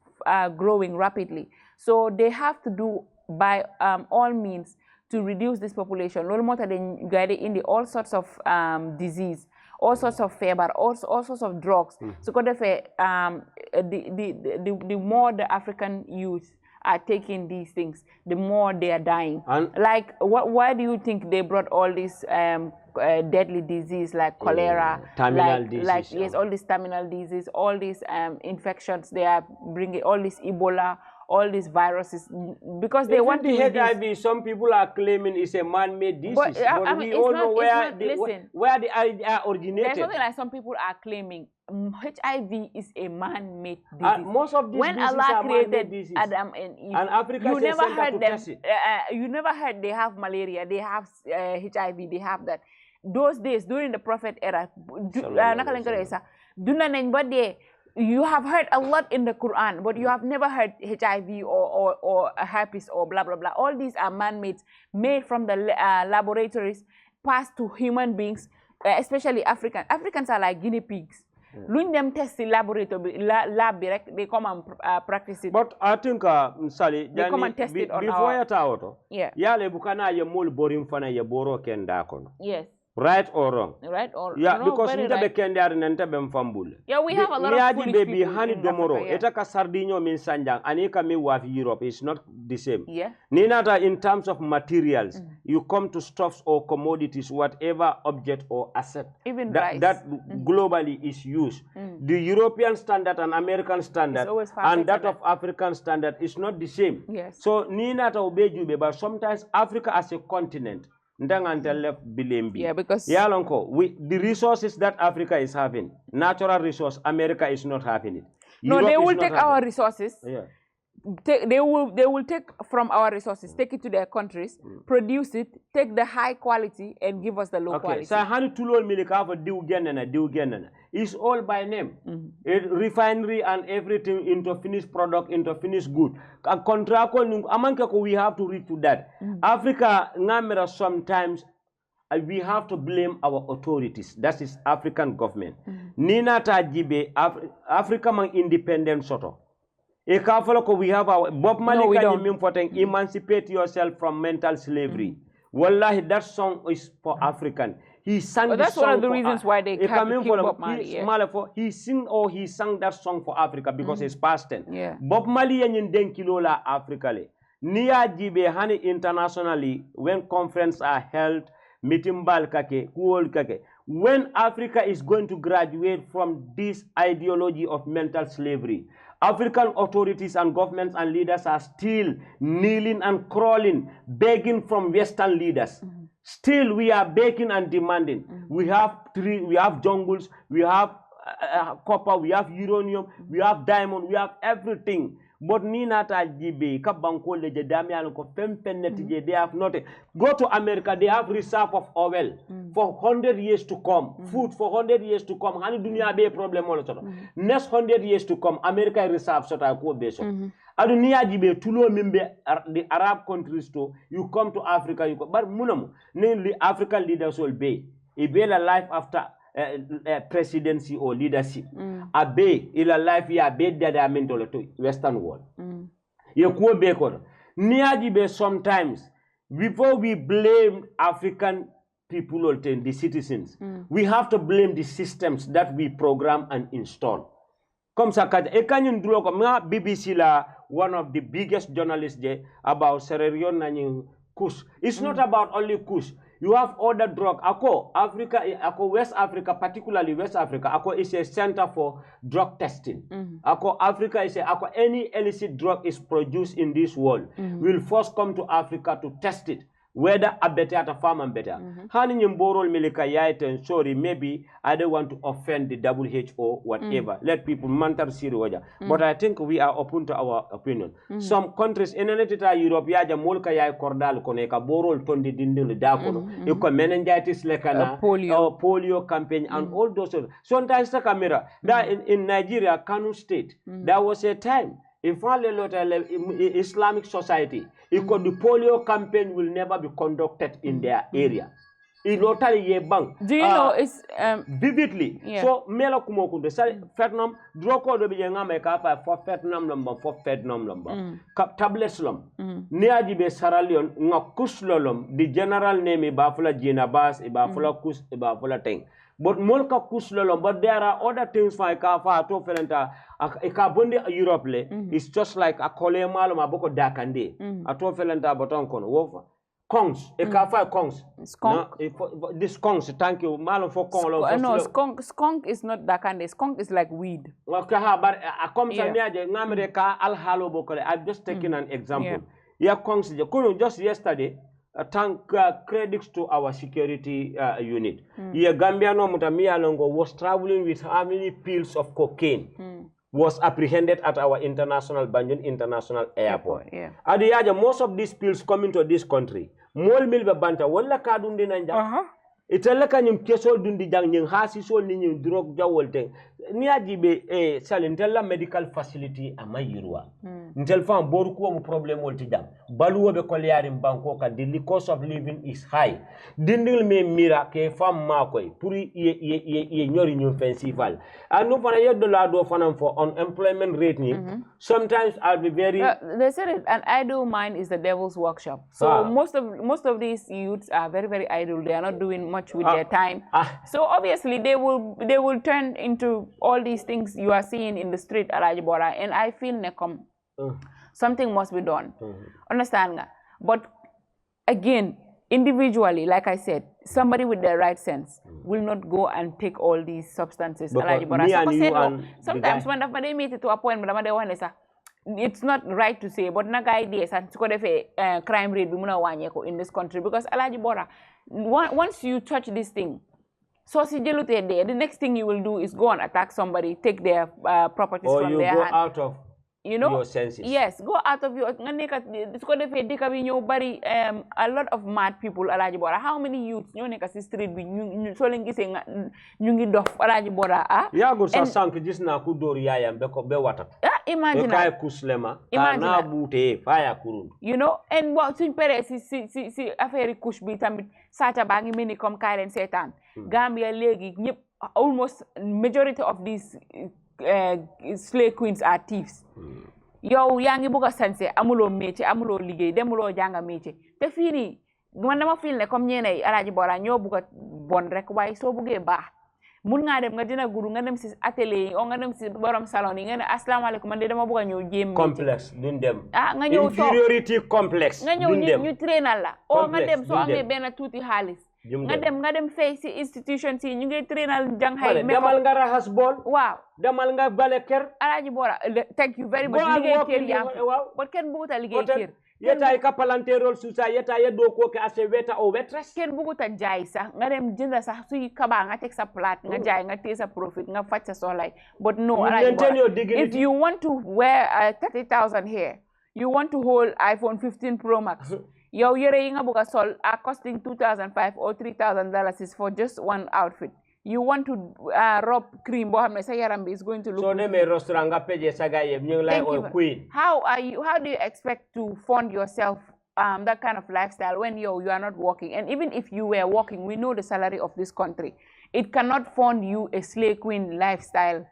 growing rapidly. So they have to do by all means to reduce this population. Lolo mota de guide in the all sorts of disease, all sorts of fever, all sorts of drugs. So the more the African youth are taking these things, the more they are dying. Like, why do you think they brought all these deadly disease like cholera, terminal disease, like yes, all these terminal disease, all these infections? They are bringing all this Ebola, all these viruses, because they want to HIV. Some people are claiming it's a man-made disease, but we all know where they are originated. There's something like some people are claiming HIV is a man-made disease. Most of these when Allah created Adam and Eve, and Africa you never heard them. You never heard they have malaria, they have HIV, they have that. Those days during the Prophet era, you have heard a lot in the Quran, but you have never heard HIV or herpes or blah, blah, blah. All these are man-made, made from the laboratories, passed to human beings, especially Africans. Africans are like guinea pigs. When them test the laboratory, lab direct, they come and practice it. But I think, Sally, they come and test it on before you talk, yeah. Yale bukana ye mol boring fana ye boro kenda kono. Yes. Right or wrong? Right or yeah, no, because very right. Yeah, we have a lot of foolish people in Africa, yeah. Etaka sardinyo min sanjang anika mi waf Europe is not the same. Yeah. Ninata in terms of materials, you come to stuffs or commodities, whatever object or asset even that globally is used. The European standard and American standard and that of African standard is not the same. Yes. So Ninata obejube, but sometimes Africa as a continent. Yeah, because the resources that Africa is having, natural resource, America is not having it. No, Europe they will take our resources. Yeah. They will take from our resources, take it to their countries, produce it, take the high quality and give us the low quality. So it's all by name. Refinery and everything into finished product, into finished good. We have to reach to that. Africa, sometimes we have to blame our authorities. That is African government. Nina Tajibe, Africa man independent soto. We have our Bob Malik emancipate yourself from mental slavery. Wallahi, that song is for African. He sang that's one of the reasons why they can't keep Bob Marley. He sang that song for Africa because it's past tense. Yeah. Bob Marley and Denkilola Africa. Nia Jibe Hani internationally when conferences are held, meeting kake, kuol kake. When Africa is going to graduate from this ideology of mental slavery, African authorities and governments and leaders are still kneeling and crawling, begging from Western leaders. Still, we are begging and demanding. We have we have jungles, we have copper, we have uranium, we have diamond, we have everything. but ni nata jibe ka banko le je damial ko femfenneti je they have not go to America, they have reserve of oil for 100 years to come, food for 100 years to come. Hani dunia be problem all sort. Next 100 years to come, America reserve sort of ko be so. Adu niya jibe tulo mimbe the Arab countries to you come to Africa you go, but munamu the African leaders will be a life after presidency or leadership. A be ila life ya be dada mentolo to Western world. You ko be ko niya jibe sometimes before we blame African people or the citizens, we have to blame the systems that we program and install. Comme ça, BBC la one of the biggest journalists there about Sierra Leone kush. It's not about only kush. You have other drug. Africa, West Africa, particularly West Africa, is a center for drug testing. Africa is any illicit drug is produced in this world will first come to Africa to test it. Whether a better at a farm and better. Hani nyimborol milika yaiten, sorry, maybe I don't want to offend the WHO, whatever. Let people mantar siri. But I think we are open to our opinion. Some countries in Europe yaja molka yai kordal koneka borol tondi dindil dakono. Iko meningitis lekana, polio campaign and all those. Sometimes the camera that in Nigeria, Kano State, there was a time. If Islamic society, the polio campaign will never be conducted in their area. Do you know it's vividly? Yeah. So mela kumokunde sa fetnam droko do bijenga meka pa for fetnam number tablets lom niaji be saralion nga kuslolom the general name bafula jinabas bafula kus bafula teng. But molka kuslolom, but there are other things for ikafa to felenta ikabonde Europe le it's just like a kolema ma boko dakande ato felenta boton kono wofa kongs ikafa kongs skunk this kongs thank you malo for kong no skunk is not dakande skunk is like weed okay ha but akom samiaje ngamre ka alhalo bokole I've just taken an example yeah kongs just yesterday thank credits to our security unit. Yeah, Gambiano Mutamia Longo was traveling with how many pills of cocaine was apprehended at our Banjul International Airport. Yeah. Most of these pills coming to this country. Mol milba banta wala kadundi nanja. Itala kanyum kesol dundi jang nyeng hasi sol ni nyeng drug jawolte. Niaji be salintella medical facility amayirwa. Ntel fam boru ko mu problem wolti jam. Baluwo be kolyari banko ka the cost of living is high. Dindil me mira ke fam makoy pour ye nyori ñu festival. Anu fana yeddo la do fana for unemployment rate ni. Sometimes I'll be very they said it an idle mind is the devil's workshop. So most of these youths are very very idle. They are not doing much with their time. So obviously they will turn into all these things you are seeing in the street Alhagi Bora, and I feel something must be done. Understand nga? But again, individually, like I said, somebody with the right sense will not go and take all these substances. Alhagi Bora. Sometimes when they meet it to a point, it's not right to say, but naga ideas and crime rate in this country because Alhagi Bora, once you touch this thing, so the next thing you will do is go and attack somebody, take their properties from their hand. Or you go out of your senses. Yes, go out of your... A lot of mad people, Alhagi Bora. How many youths you neka si street bi ñu ngi dof Alhagi Bora ya go sa sank gis na ku dor yaayam be watat imagine kay kuslema na bute faya kurun you know and what suñ pere si affaire kush bi tamit sata ba ngi melni comme Karen setan Gambia legi ñep almost majority of these slave queens are thieves. Yow yaa ngi bëgg a sanse amuloo métier amuloo liggéey demuloo jànga métier te fii nii man dama feel ne comme ñeenay Alhagi Bora ñoo bëgg a bon rek waaye soo bëggee baax mun ngaa dem nga dina guru nga dem si atelier yi o nga dem si borom salon yi nga ne asalaamaaleykum man de dama bëgg a ñëw jéem complexe duñ dem nga ñëw inferiority complexe nga ñëw ñu trainal la o nga dem soo amee benn tuuti xaalis nga dem fay si institution si ñu ngi trainal jàng hay demal nga raxas bool waaw demal nga bale kër Alhagi Bora thank you very much liggéey kër yaa but kenn bëggut a liggéey kër yeta ka palanterol susa yeta ye do ko ke ase weta o waitress ken bugut a jaay sax nga dem jënd sax suy kaba nga tek sa plate nga jaay nga té sa profit nga faj sa soxlay but no if you want to wear 30,000 here you want to hold iPhone 15 Pro Max yow yere yi nga bëgg sol are costing $2,500 or $3,000 is for just one outfit. You want to rob cream bo xamne sa yaram bi is going to look so neme restaurant nga peje saga yeb ñu lay o queen. How do you expect to fund yourself that kind of lifestyle when you are not working? And even if you were working, we know the salary of this country. It cannot fund you a slave queen lifestyle.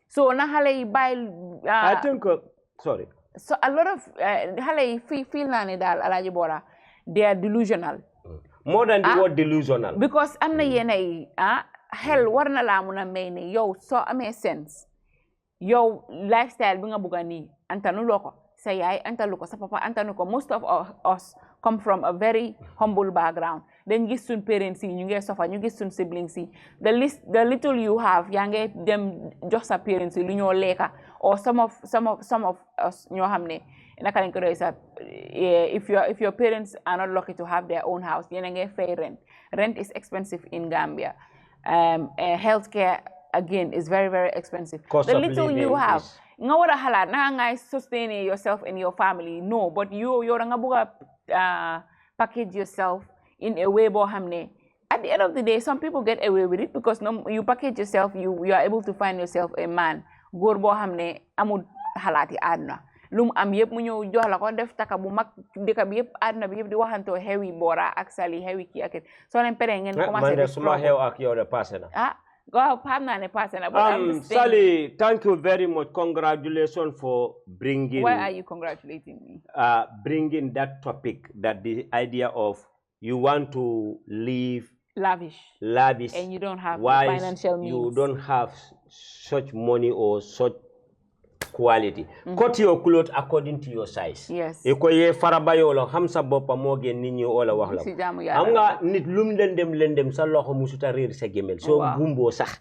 So na xalé yi bayil I think sorry. So a lot of xalé yi feel na ne dal Alhagi Bora they are delusional. More than the word delusional. Because am na yenay hell war na la mun a may ne yow so amee sense yow lifestyle bi nga bëgg a nii antanuloo ko sa yaay antalu ko sa papa antanu ko. Most of us come from a very humble background. Then gis suñ parents yi ñu ngi suffer ñu gis suñ siblings yi the little you have yaa ngi dem jox sa parents yi lu ñoo lekka or some of us ñoo xam ne naka lañ ko doy sa if your parents are not lucky to have their own house yéen a ngi fay rent is expensive in Gambia. Healthcare again is very, very expensive. The little you have, nga wara halat na nga sustain yourself and your family. No, but you're nga buga package yourself in a way bo hamne. At the end of the day, some people get away with it because you package yourself, you are able to find yourself a man. Góor bo hamne amul halati adna. Lum am yep mu ñew jox la ko def taka bu mag deka bi yep adna bi yep di waxanto Hewi Bora ak Sali Hewi ki ak so len pere ngeen commencé man suma xew ak yow de passé na go xam na ne passé na but Sali, thank you very much. Congratulations for bringing why are you congratulating me bringing that topic, that the idea of you want to live lavish and you don't have financial means, you don't have such money or such quality. Cut your clothes according to your size. Yes. Eko ye farabayo lo hamsa bopa moge ninyo ola wax la. Am nga nit lum lendem sa loxo musuta rir sa gemel. So gumbo sax.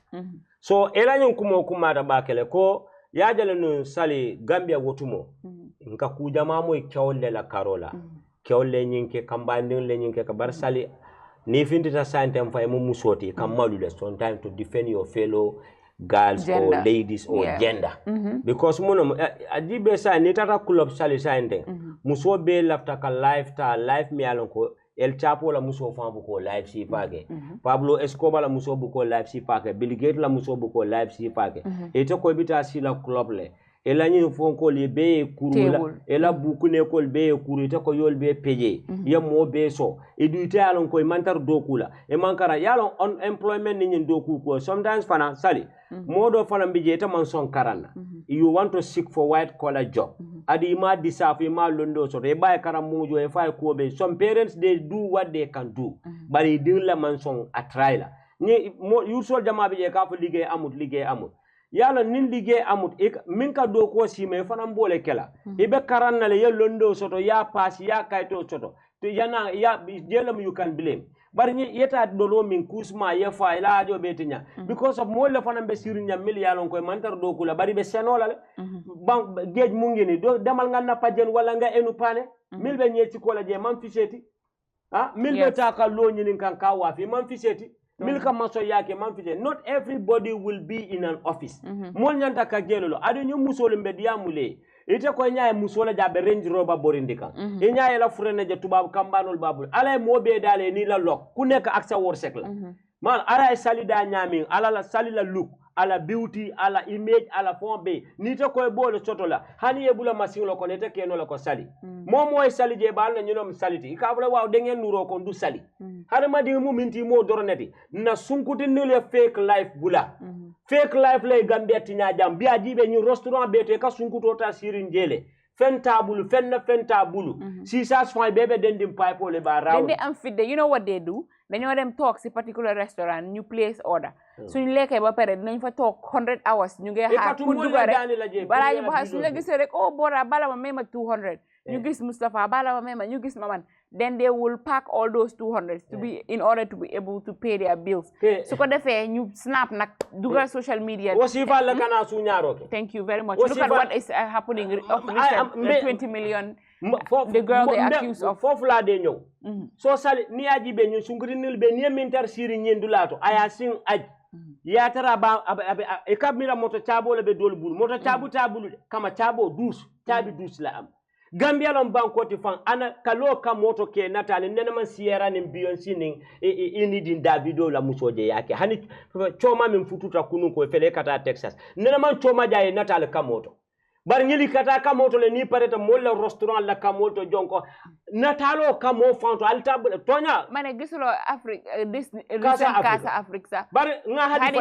So ela nyon kumo kumata bakele ko yajale no Sali Gambia wotumo. Nka kujama moy kewle la karola. Kewle nyinke kambandin le nyinke kabar Sali ni findita santem fa mo musoti kamalu le sometimes to defend your fellow girls gender. Or ladies or gender. Because mono adibe sa ni tata club Sali sande muso be lafta ka life mi alon ko El Chapo la muso fa bu ko live si pake Pablo Escobar la muso bu ko live si pake Bill Gates la muso bu ko live si pake ete ko bita si la club le ela nyi fon ko le be kurula ela buku ne ko be kuru ite ko yol be peje ya mo be so eduite alon ko mantar dokula e mankara yalon unemployment ni doku ko sometimes fana Sali modo fana mbije ta man son karana you want to seek for white collar job adi ma disafi ma londo so e bay karam mujo e fay ko be some parents they do what they can do but they do la man son a trailer ni usual jama be ka fa liggéey amut yalla nin liggéey amut min ka do ko si me fana mbole kela ibe karanna le londo soto ya pass ya kayto soto to yana ya jelam you can blame bari ni yeta dolo min kusma ya fa ila jo betinya because of mo le fana be sirinya mil yalon koy mantar do kula bari be senola le ban geej mu ngi ni do demal nga napajen wala nga enu pane mil be ñe ci ko la je man fiseti mil be taka lo ñini kan ka wa fi man fiseti milka maso yake manfije not everybody will be in an office mon nyanta ka gelolo adu ñu musolo mbedi yamule ite ko nyaay musola jabe range roba borindika e nyaay la furene je tubab kambanol babul ala mo be dale ni la lok ku nek ak sa worsek la man ala salida nyami ala la salila look ala beauty ala image ala fond be ni te ko bolo soto la hani yebula machine lo ko ne te keno la ko sali moy sali je bal na ñunom saliti ka bula waaw de ngeen nuro ko du sali hada ma di mu minti mo doroneti na sunkuti ni le fake life bula fake life lay Gambia tinya jam biya jibe ñu restaurant bete ka sunkuto ta sirin jele fentabulu si sas fay bebe dendim pipe le ba raw they am fit you know what they do dañu dem talk ci particular restaurant ñu place order suñu lekkee ba pare dinañ fa toog 100 hours ñu ngi xaar ku dugg rek balaa ñu ba suñu la gisee rek oh Bora bala ma may ma 200 ñu gis Mustafa bala mema ñu gis maman then they will pack all those 200 to be in order to be able to pay their bills su ko defee ñu snap nak dugal social media wasifa la kana su ñaaro ke thank you very much look at what is happening of recent 20 million the girl they accused of fofu la de ñew so sali ni aji be ñu sungurinil be ni mintar siri ñendulato aya sing aj ya tara ba e kabmira moto chabo le be dol bul moto chabu kama chabo dus chabi dus la am Gambia lon bankoti fan ana kalo ka moto ke natale nena man Sierra nin Beyonce nin ini din Davido la musoje yake hani choma min fututa kunun ko fele kata Texas nena man choma jaye natale ka moto bar nyili kata ka moto le ni pareta molla restaurant la ka moto jonko natalo ka mo fanto alta tonya mane gisulo Afrique this recent Casa Afrique sa bar nga hadi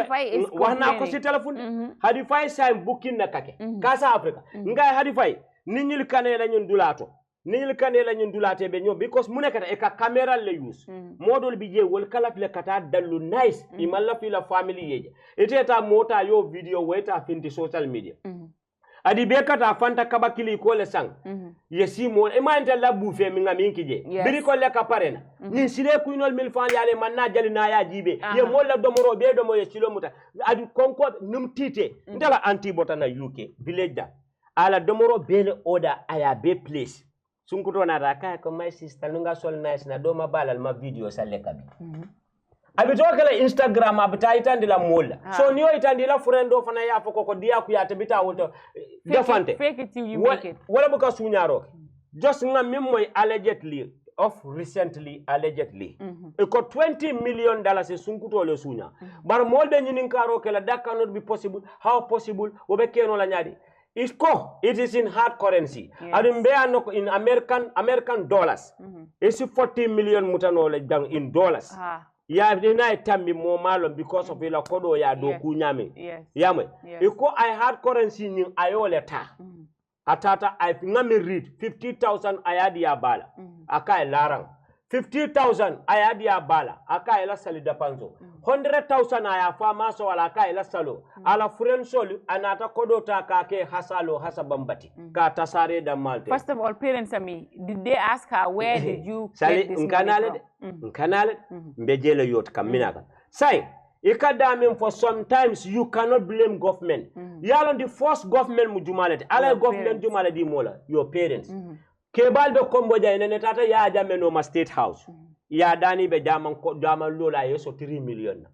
wana ko ci telephone hadi fay say booking na kake Casa Africa nga hadi fay niñil kanela ñun dulato niñil kanela ñun dulate be ñom because mu nekata e ka camera le use modol bi je wol kala le kata dalu nice imalla fi la family yeje eteta mota yo video weta finti social media adi be kata fanta kabakili ko le sang yesi mo e ma inta la boufe mi ngami kije biri ko le ka parena ni sire ku inol mil fan yale man na jali na ya jibe ye mo la domoro be domo ye silo muta adi konko num tite ndala anti botana UK village da ala domoro bene oda aya be place sunkuto na raka ko my sister nunga sol nice na doma balal ma video salle kabi abito kala Instagram abita itandi la mola so niyo itandi la friendo fana ya foko ko dia ku ya tabita woto defante fake it till you make it wala buka sunyaro just ngam mim moy allegedly of recently allegedly e ko $20 million e sunkuto le sunya bar molbe nyinin karo kala that cannot be possible how possible obe keno la nyadi it is in hard currency. Yes. In American dollars. It's 40 million mutanole down in dollars. Ya dina tambi mo malo because of ila kodo ya do kunyame. Yes. Yame. Iko I hard currency ni ayole ta. Atata I ngame read 50,000 ayadi ya bala. Aka larang. 50,000 ayadi ya bala. Aka ila salida panzo. 100,000 aya fama so ala ka ila salo ala furen solu anata kodota ka ke hasalo hasabambati ka tasare da malte. First of all, parents did they ask her where did you get this money from? Nkanale mbejele yot kaminaka say ikadamim for sometimes you cannot blame government yalon the first government mujumalete ala government jumaledi mola your parents kebal do komboja ene tata ya jameno ma state house ya dani be jaman lola yeso 3 million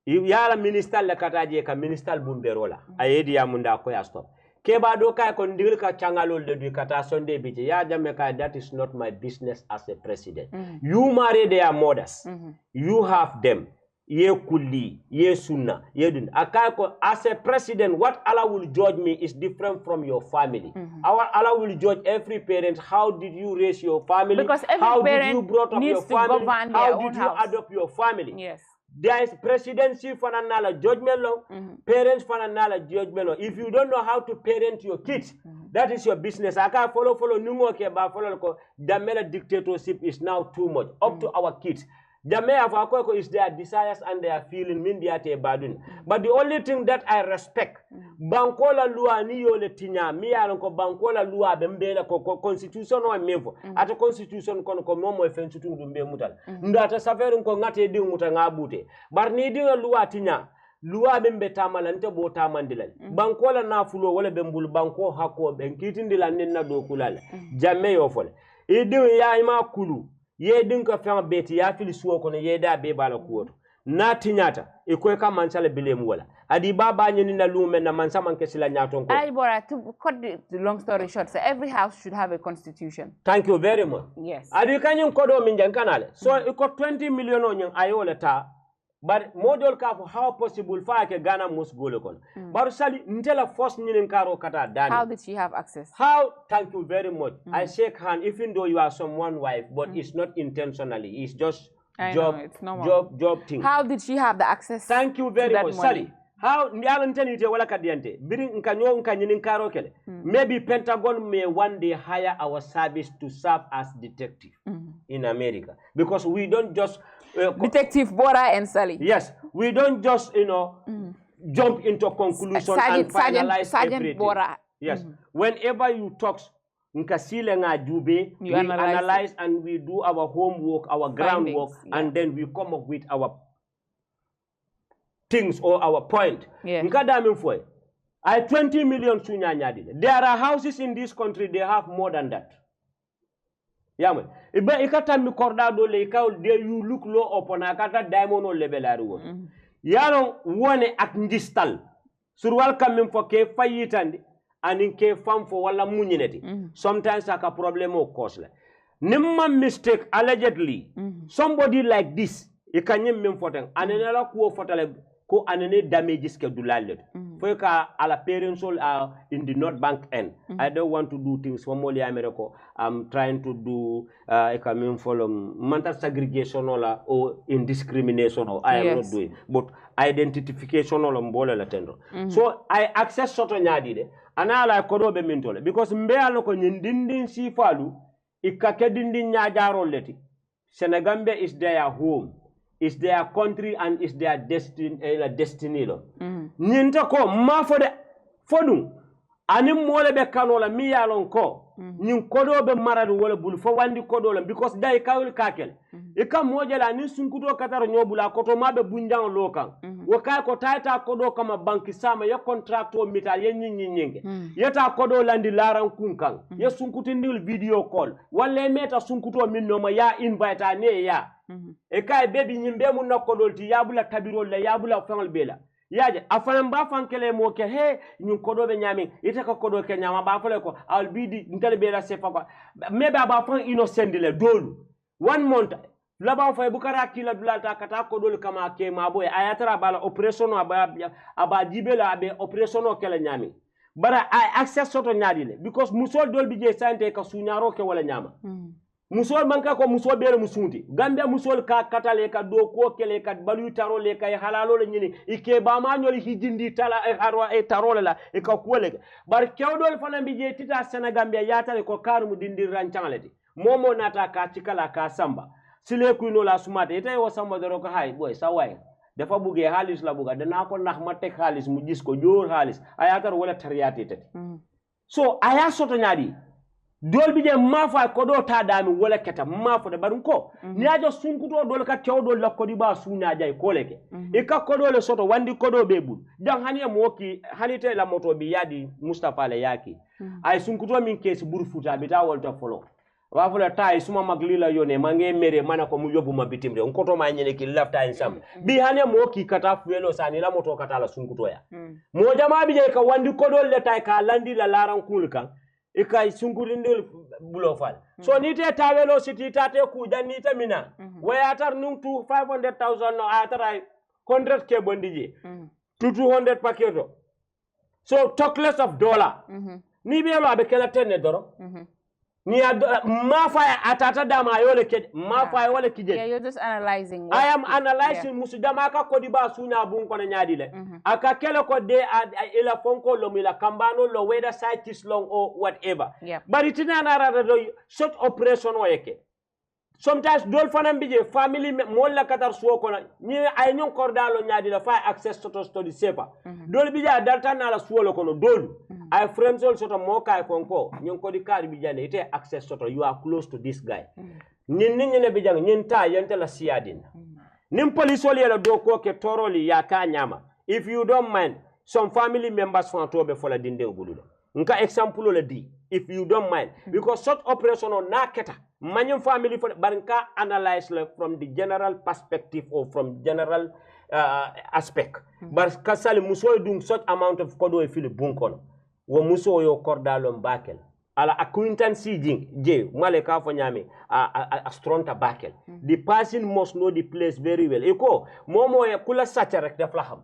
yala minister le kataje ka minister bumberola ayedi ya munda ko ya stop keba do kay ko ndir ka changalol de du kata sonde bije ya jamme ka that is not my business as a president you marry their mothers you have them ye kulli ye sunna ye dun akako as a president what Allah will judge me is different from your family. Allah will judge every parent. How did you raise your family? Because every how parent did you brought up needs your to family? govern How their did own you house. adopt your family? Yes. There is presidency for another judgment law, parents for another judgment law. If you don't know how to parent your kids, that is your business. I can't follow nungo ke ba follow ko the dictatorship is now too much up to our kids. The mayor of Akoko is their desires and their feeling min diate badun. But the only thing that I respect, bankola lua ni yole tinya, mi alonko bankola lua bembela ko constitution o mevo. Ata constitution kono ko momo e fensutu dumbe mutal. Ndata saferun ko ngate di muta ngabute. Bar ni di lua tinya. Lua bembe tamala nte bo tamandilal. Bankola na fulo wala bembul banko hako ben kitindila nenna do kulala. Jamme yo fole. Idi ya ima kulu. Ye dinka fen beti ya fili suwo kono ye da be bala kuwoto na tinyata e ko ka mansala bilem wala adi baba nyini na lume na mansa man kesila nyaton ko Alhagi Bora, to cut the long story short, so every house should have a constitution. Thank you very much. Yes. Adi kanyum kodo min jan kanale so e ko 20 million on yen ayola ta but model ka for how possible fa ke Ghana must go le kon bar sali ntela force nyinin karo kata dani How did she have access? How? Thank you very much. I shake hand even though you are someone's wife, but it's not intentionally. It's just job thing. How did she have the access? Thank you very much. Sally, how nte wala kadiante biri nkanyo nkanyinin karo kele. Maybe Pentagon may one day hire our service to serve as detective in America because we don't just Detective Bora and Sally. Yes, we don't just jump into conclusion and finalize Sergeant everything. Bora. Yes, whenever you talk nka sile nga jube, we analyze and we do our homework, our groundwork, and then we come up with our things or our point. Nka damin foy. I 20 million sunya nyadi. There are houses in this country, they have more than that. Yaman. Ibe ikata mi korda do le you look low upon akata diamond o level aru. Yaron wone ak njistal. Surwal kamim fo ke fayitandi anin ke fam fo wala munyineti. Sometimes aka problem o cause. Nimma mistake allegedly. Somebody like this, ikanyim mim foten anenela kuo fotale ko anene damages ke dulallet. For ala parents all are in the North Bank end. I don't want to do things for Moli America. I'm trying to do mental segregation or indiscrimination. I am not doing, but identification or mbola latendo. So I access soto nyadi de. Ana ala kodo be mintole because mbe aloko nyindindin si falu ikakedindin nyajaro leti. Senegambia is their home. It's their country and it's their destiny. Nyinta ko ma fode fodum ani mole be kanola mi yalon ko nyin kodo be maradu wala bul fo wandi kodo la because day kawul kakel e kam mojala ni sunkuto kataro nyobula koto mabe bunjang lokan wo kay ko tayta kodo kama banki sama ya contracto mital yen nyinge yeta kodo landi laran kunkan ya sunkuto ndil video call wala meta sunkuto min no ma ya invite ane ya e kay bebi nyimbe mun nakodol ti yabula tabirol la yabula fangal bela yaje afanan ba fankele mo ke he nyun kodo be nyami ite ka kodo ke nyama ba fale ko al bidi ntel be la sefa ko me ba fan innocent le dolu 1 month la ba fa bukara kila dulata kata kodo kama ke mabo ayatara bala operation aba dibela be operation o kala nyami bara I access soto nyadi le because musol dol bi je sante ka sunyaro ke wala nyama musol manka ko musol bere musunti gambia musol ka katale ka do ko kele ka balu tarole ka halalo le nyini ike ba ma nyoli hijindi tala e harwa e tarole la e ka kuele bar kewdol fana bi je tita senegambia yatale ko karum dindi ranchangaleti momo nata ka tikala ka samba sile kuino la sumate ite wo samba doro ko hay boy saway dafa buge halis la buga dana ko nax ma tek halis mu gis ko jor halis ayatar wala tariyati tati so aya soto nyadi dol bi je mafa ko do ta dami wala keta mafa de barun ko niajo sunkuto dol ka kewdo la ko di ba sunya jay ko leke e ka ko do le soto wandi ko do be bul dan hani mo ki hanite la moto bi yadi Mustafa le yaki ay sunkuto min kesi burfuta bi ta wolta folo wa folo tay suma maglila yone mange mere mana ko mu yobu ma bitimre on koto ma nyene ki lafta insam bi hani mo ki kata fuelo sani la moto kata la sunkuto ya mo jama bi je ka wandi ko do le tay ka landi la laran kulkan ikay sunkurindil bulo fal so ni te tawelo city tate ku janni tamina wayatar nung to 500,000 no atara 100 ke bondiji to 200 paketo so talk less of dollar ni be lo abe kala tenne doro ni mafa atata dama yole ke mafa wala kije yeah, you're just analyzing I am analyzing musudama ka kodi ba sunya bun ko nyaadi le aka kele ko de ila fonko lo mila kambano lo whether site is long or whatever but itina na rada do such operation o yeke sometimes dol fanam bije family mo la katar suwo ko ni ay nyon kordalo nyaadi la fa access to study sepa dol bija dalta na la suwo ko no dol ay friends all soto mo kay konko nyon ko di kar bijane ite access to you are close to this guy nin ne bijang nin ta yente la siadin nim police all yela do ko ke toroli ya ka nyama if you don't mind some family members fan to be fola dinde buludo nka example le di if you don't mind because such operation on naketa manyum family for banka analyze from the general perspective or from general aspect but kasali muso dung such amount of kodo e fili bunkono wo muso yo kordalo bakel ala acquaintance je male ka fo nyame a stronta bakel the person must know the place very well eko momo ya kula sacha rek def la xam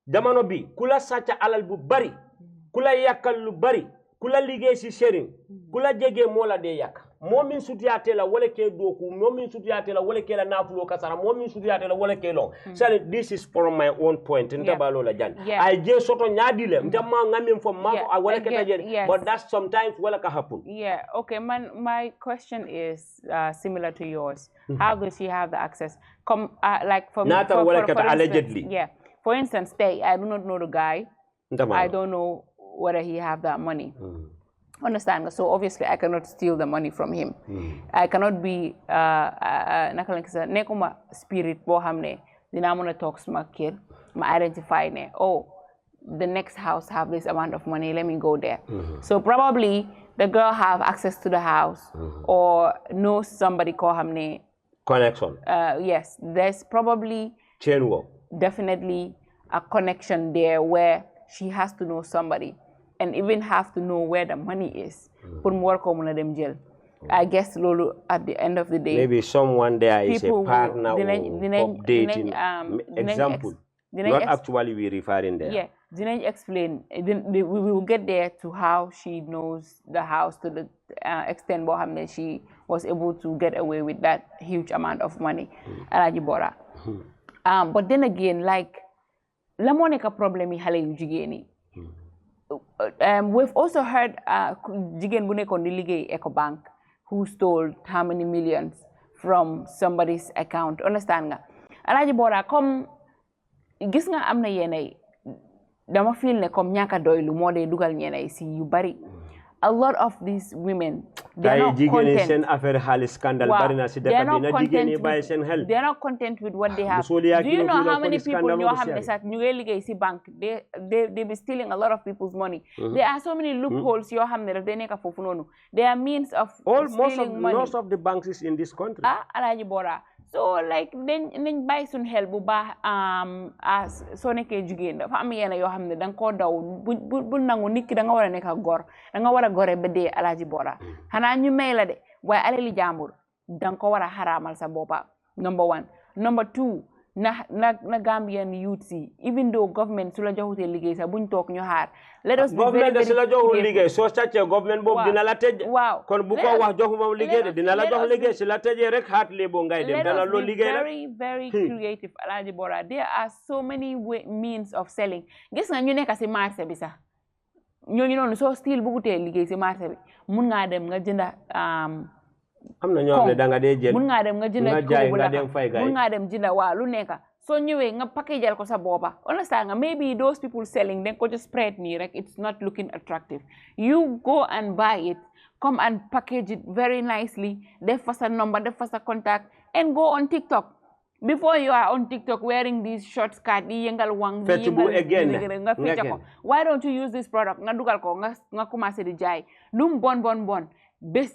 jamano bi kula sacha alal bu bari kula yakal lu bari kula liggéey ci sharing kula jege mola de yak momin sutiyate la wala ke doku momin sutiyate la wala ke la nafulo kasara momin sutiyate la wala ke long so this is from my own point ntabalo la jan I je soto nyaadi le ndamma ngamin fo ma wala ke taje but that sometimes wala ka happen okay my question is similar to yours how does he have the access like for allegedly for instance I do not know the guy I don't know whether he have that money Understand nga? So obviously I cannot steal the money from him. I cannot be naka lañ ko sa nekkuma spirit boo xam ne dinaa mën a toog suma kër ma identify ne the next house have this amount of money, let me go there. So probably the girl have access to the house or knows somebody koo xam ne connection. Yes, there's probably chain work. Definitely a connection there where she has to know somebody and even have to know where the money is. Pour mu war ko mën a dem jël. I guess lolu at the end of the day. Maybe someone there is a partner or updating. Example. Not actually we referring there. Yeah, didn't explain. We will get there to how she knows the house to the extent that she was able to get away with that huge amount of money. Alhagi Bora. But then again, like, la mo neka problem yi xale yu jigéen yi. We've also heard jigéen bu nekkoon di liggéey Ecobank who stole how many millions from somebody's account. Understand nga? Alhagi Bora, comme gis nga am na yenay dama feel ne comme ñaka doylu moo dee dugal ñenay si yu bari. A lot of these women, they're not content. They're not content with what they have. Do you know how many people ñoo xam ne sax ñu ngi liggéey si bank they be stealing a lot of people's money. There are so many loopholes yoo xam ne daf dee nekk foofu noonu. There are means of stealing money. Most of the banks is in this country. Alhagi Bora. So like nañ bàyyi suñ xel bu baax soo nekkee jigéen dafa am yenn yoo xam ne danga koo daw bu nangu nit ki da nga war a nekk góor da nga war a gore ba dee Alhagi Bora xanaa ñu may la de waaye alali jàmbur danga ko war a xaraamal sa boppa number 1. Number 2, na Gambian youth si even though government su la joxutee liggéey sax buñ toog ñu xaar let us be very, government su la joxul liggéey soo sàccee government boobu dina la tëj kon bu ko wax joxuma liggéey de dina la jox liggéey si la tëjee rek xaat léebo ngay dem dana loo liggéey la very creative Alhagi Bora. There are so many means of selling. Gis nga ñu nekk si marché bi sax ñooñu noonu soo still bugutee liggéey si marché bi mun ngaa dem nga jënda am na ñoo xam ne da nga dee jël mun ngaa dem nga jënda jaay nga dem fay gaay mun ngaa dem jënda waa lu nekk soo ñëwee nga package ko sa boppa understand nga maybe those people selling then ko just spread nii rek it's not looking attractive. You go and buy it, come and package it very nicely, def fa sa number, def fa sa contact and go on TikTok. Before you are on TikTok wearing these short skirt, di yëngal wang, di yëngal nga fecca ko. Why don't you use this product nga dugal ko nga commencé di jaay lum bon bés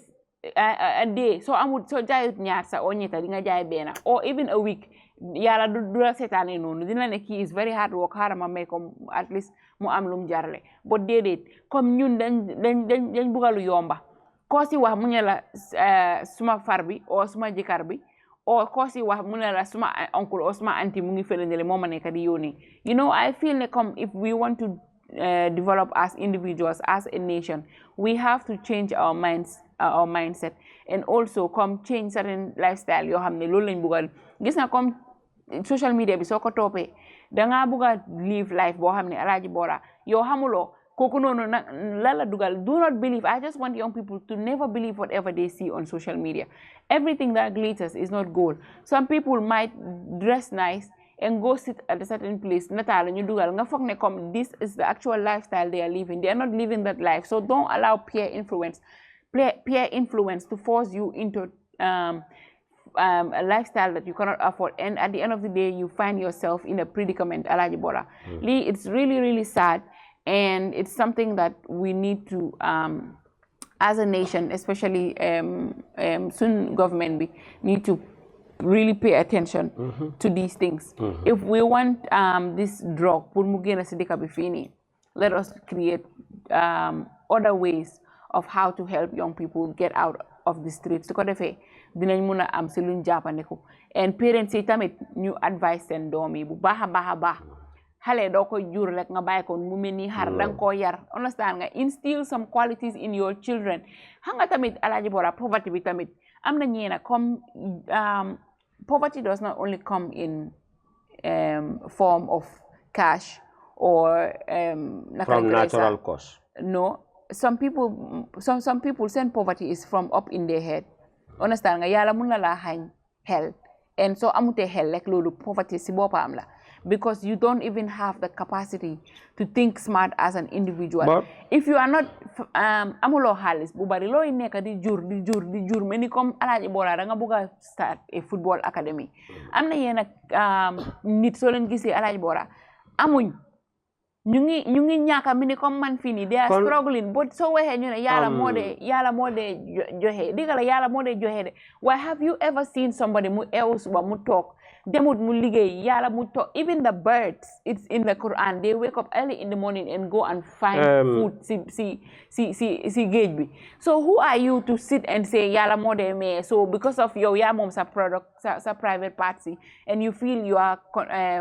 a day so amul so jaayut ñaar sa o ñetta di nga jaay benn or even a week yàlla du la seetaane noonu dina ne kii is very hard work xaaral ma may ko at least mu am lum jarle but déedéet comme ñun dañ bugalu yomba koo si wax mu ne la suma far bi o suma jëkkër bi o koo si wax mu ne la suma oncle o suma auntie mu ngi fële moo ma nekk di yónni you know I feel ne comme if we want to develop as individuals as a nation we have to change our mindset and also come change certain lifestyle yoo xam ne loolu lañ bugal gis na comme social media bi soo ko toppee dangaa bugga live life boo xam ne Alhagi Bora yow xamuloo kooku noonu la dugal. Do not believe. I just want young people to never believe whatever they see on social media. Everything that glitters is not gold. Some people might dress nice and go sit at a certain place. This is the actual lifestyle they are living. They are not living that life. So don't allow peer influence to force you into a lifestyle that you cannot afford. And at the end of the day, you find yourself in a predicament, Alhagi Bora. It's really, really sad. And it's something that we need to, as a nation, especially soon government, we need to really pay attention to these things. If we want this drug, let us create other ways of how to help young people get out of the streets. And parents tamit ñu advice seen doom yi bu baax a baax xale doo ko jur rek nga bàyyi ko mu mel ni xar danga koo yar understand nga instill some qualities in your children. Xam nga tamit Alhagi Bora poverty bi tamit am na ñeena comme poverty does not only come in form of cash or from natural cause. No, some people send poverty is from up in their head. Understand nga yàlla mun na laa xañ xel and so amute xel rek loolu poverty si boppam la because you don't even have the capacity to think smart as an individual. If you are not amulo halis bu bari loy nekk di jur meni comme Alhagi Bora da nga bëgg start a football academy amna yena nit so len gisee Alhagi Bora amuñ ñu ngi ñaaka mini comme man fini they are struggling but so waxe ñu ne yàlla moo de joxe digala yàlla moo de joxe de why have you ever seen somebody mu eewu suba mu toog demut mu liggéey yàlla mu toog even the birds it's in the Quran they wake up early in the morning and go and find food si géej bi so who are you to sit and say yàlla moo de mais so because of yow yaa moom sa product sa private party and you feel you are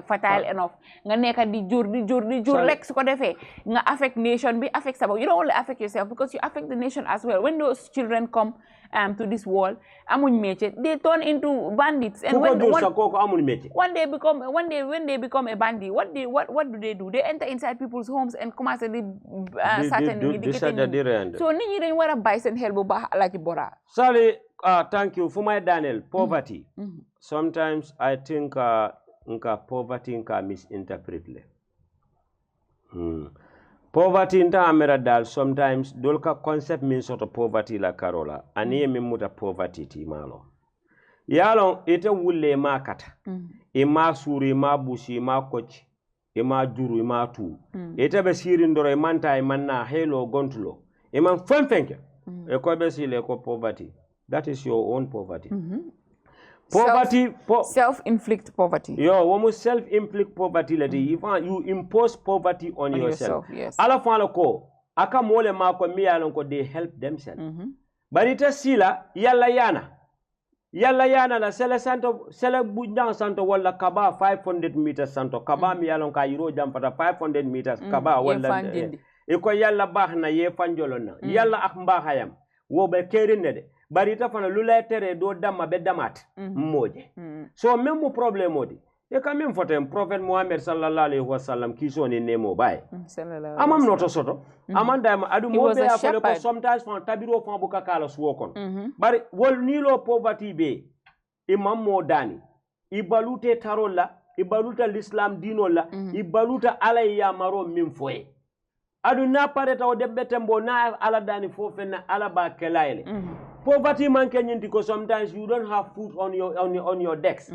fertile enough nga nekk di jur rek su ko defee nga affect nation bi affect sa bopp you don't only affect yourself because you affect the nation as well when those children come to this world amuñ métier they turn into bandits and when they become a bandit what do they do they enter inside people's homes and commence di so nit ñi dañ war a bàyyi seen xel bu baax Alhagi Bora Sally thank you for my Daniel poverty sometimes I think poverty nka misinterpret le poverty nta amera dal sometimes dolka concept means sort of poverty la karola ani min muta poverty ti malo yalon ite wulle ma kata e ma suri ma busi ma kochi e ma juru e ma tu ite be siri ndoro e manta e manna helo gontulo e man fanfenke e ko be sile ko poverty that is your own poverty poverty self-inflict poverty yo womu self-inflict poverty lady you impose poverty on yourself yes ala fala ko aka mole ma ko mi yalon ko they help themselves bari ta sila yalla yana la sele bujang santo wala kaba 500 meters santo kaba mi yalon ka yiro jam fata 500 meters kaba wala e ko yalla bahna ye fanjolona yalla ak mbahayam wo be kerine de bari ta fana lula tere do damma be damat moje so même problème odi e quand même fotem prophète Muhammad sallallahu alaihi wasallam ki so ni nemo bay amam noto soto amanda adu mo be afale ko sometimes fon tabiro fon buka kala suwo kon bari wol ni lo poverty be imam mo dani ibalute tarolla ibaluta l'islam dinolla ibaluta alayya maro min foye adu na pareta o debbe tembo na ala dani fofena ala ba kelayle poverty man kenyinti ko sometimes you don't have food on your decks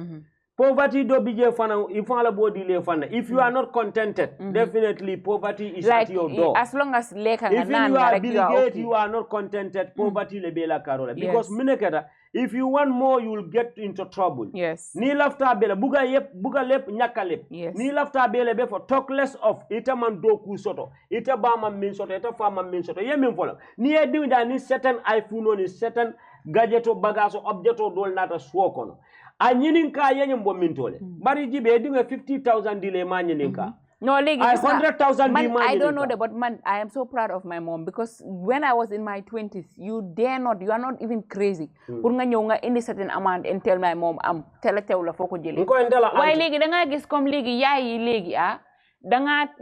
poverty do bije fana if ala body le fana if you are not contented definitely poverty is like, at your door as long as leka if you are not contented poverty le bela karola because minekata if you want more you will get into trouble yes ni lafta bela buga lep nyaka lep ni lafta bela be for talk less of ita man do ku soto ita ba man min soto ita fa man min soto yemin fola ni e dinda ni certain iPhone ni certain gadget o bagage object o dol nata suo kono a ñinin ka yeñum bo min tole bari jibe dinga 50,000 dile ma ñinin ka no legi 100,000 di ma I don't know that but man I am so proud of my mom because when I was in my 20s you are not even crazy pour nga ñew nga indi certain amount and tell my mom am tele tew la foko jëlé way legi da nga gis comme legi yaay yi legi da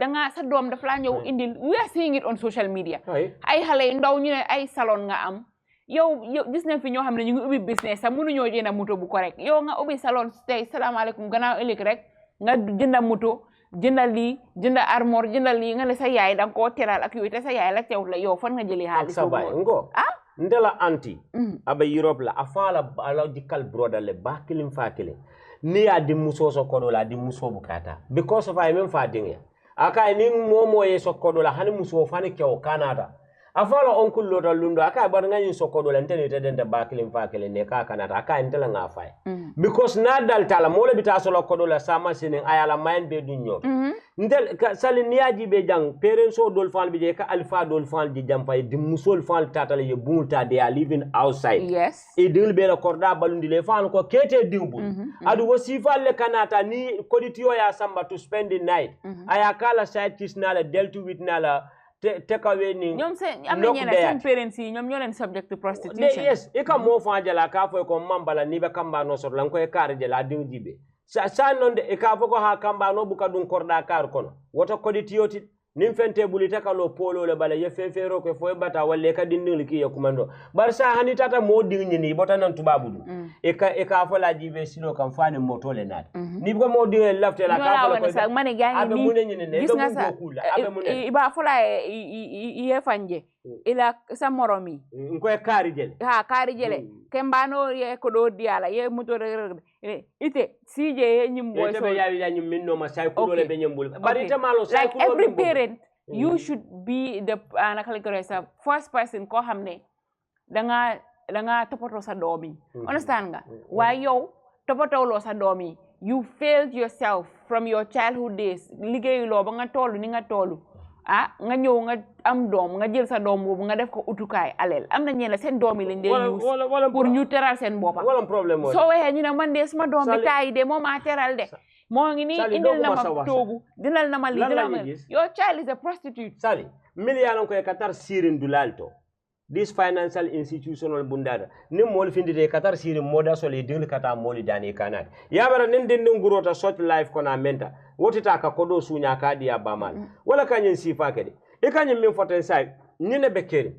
nga sa doom daf la ñew indi we are seeing it on social media ay xalé ndaw ñu ne ay salon nga am yow gis nañ fi ñoo xam ne ñu ngi ubbi business sax mënu ñoo jënd moto bu correct yow nga ubbi salon tey salaamaaleykum gannaaw ëllëg rek nga jënda moto jëndal lii jënda armoire jëndal lii nga ne sa yaay danga koo teral ak yooyu te sa yaay la teew la yow fan nga jëlee xaalis sabay ngo ndela anti aba Europe la afala ala dikal brother le ba kilim fa kilim ni ya di muso so kodo la di muso bukata because of I même fa dinga aka ni momo ye so kodo la hani muso fani kew Canada afala oncle lota lundo aka bar ngani sokodo la ntene te dende bakilin fakele ne ka kanata aka intela nga fay because na dal tala mole bita solo kodo la sama sinin ayala mayen be dunyo ndel sali niaji be jang parents o dol fal bi je ka alpha dol fal di jampay di musol fal tatala ye bunta they are living outside yes e dil be la korda balundi le fal ko kete dimbul adu wasifa le kanata ni koditio ya samba to spend the night ayakala side kisnala deltu with nala take away ni ñom seen am na ñeneen seen parents yi ñom ñoo leen subject to prostitution yes e ka mo fa jala ka fo ko mambala ni be kamba no sor lan ko e kar jala ding jibe sa non de e ka fo ko ha kamba no buka dun korda kar kono woto koditiyoti nim fente bulita kalo polo le bala ye fefero ko fo bata walle ka dindin ki ya kumando bar sa hani tata mo dinni ni bota nan tubabudu e ka fo la jibe sino kam fani moto le nat ni ko mo dinni lafte la ka fo ko sa mane gaani ni gis nga sa iba fo la ye fanje ila sa moromi ko e kari jele kari jele kembano ye ko do diala ye moto ite sije ye nyim boy so ya nyim minno ma say ko dole be nyembul bari ite malo say ko every parent you should be the first person ko xamne da nga topoto sa domi understand nga why yow topoto lo sa domi you failed yourself from your childhood days liggéey lo ba nga tollu ni nga tollu nga ñew nga am doom nga jël sa doom bobu nga def ko utukaay alel am na ñeena seen doom yi lañ dee use pour ñu teral seen boppa wala problème soo waxee ñu ne man de suma doom bi taay de moo maa teral de moo ngi nii indil na ma toogu dinal na ma li dinal ma your child is a prostitute sali million ko e katar sirin dulalto this financial institutional bundada ni mol findite katar sirin moda soli dingli kata moli dani kanat yabara nen den ngurota short life kona menta wotita ka kodo sunya ka dia bamal wala kanyen sifa kede e kanyen min foten sai ni ne bekeri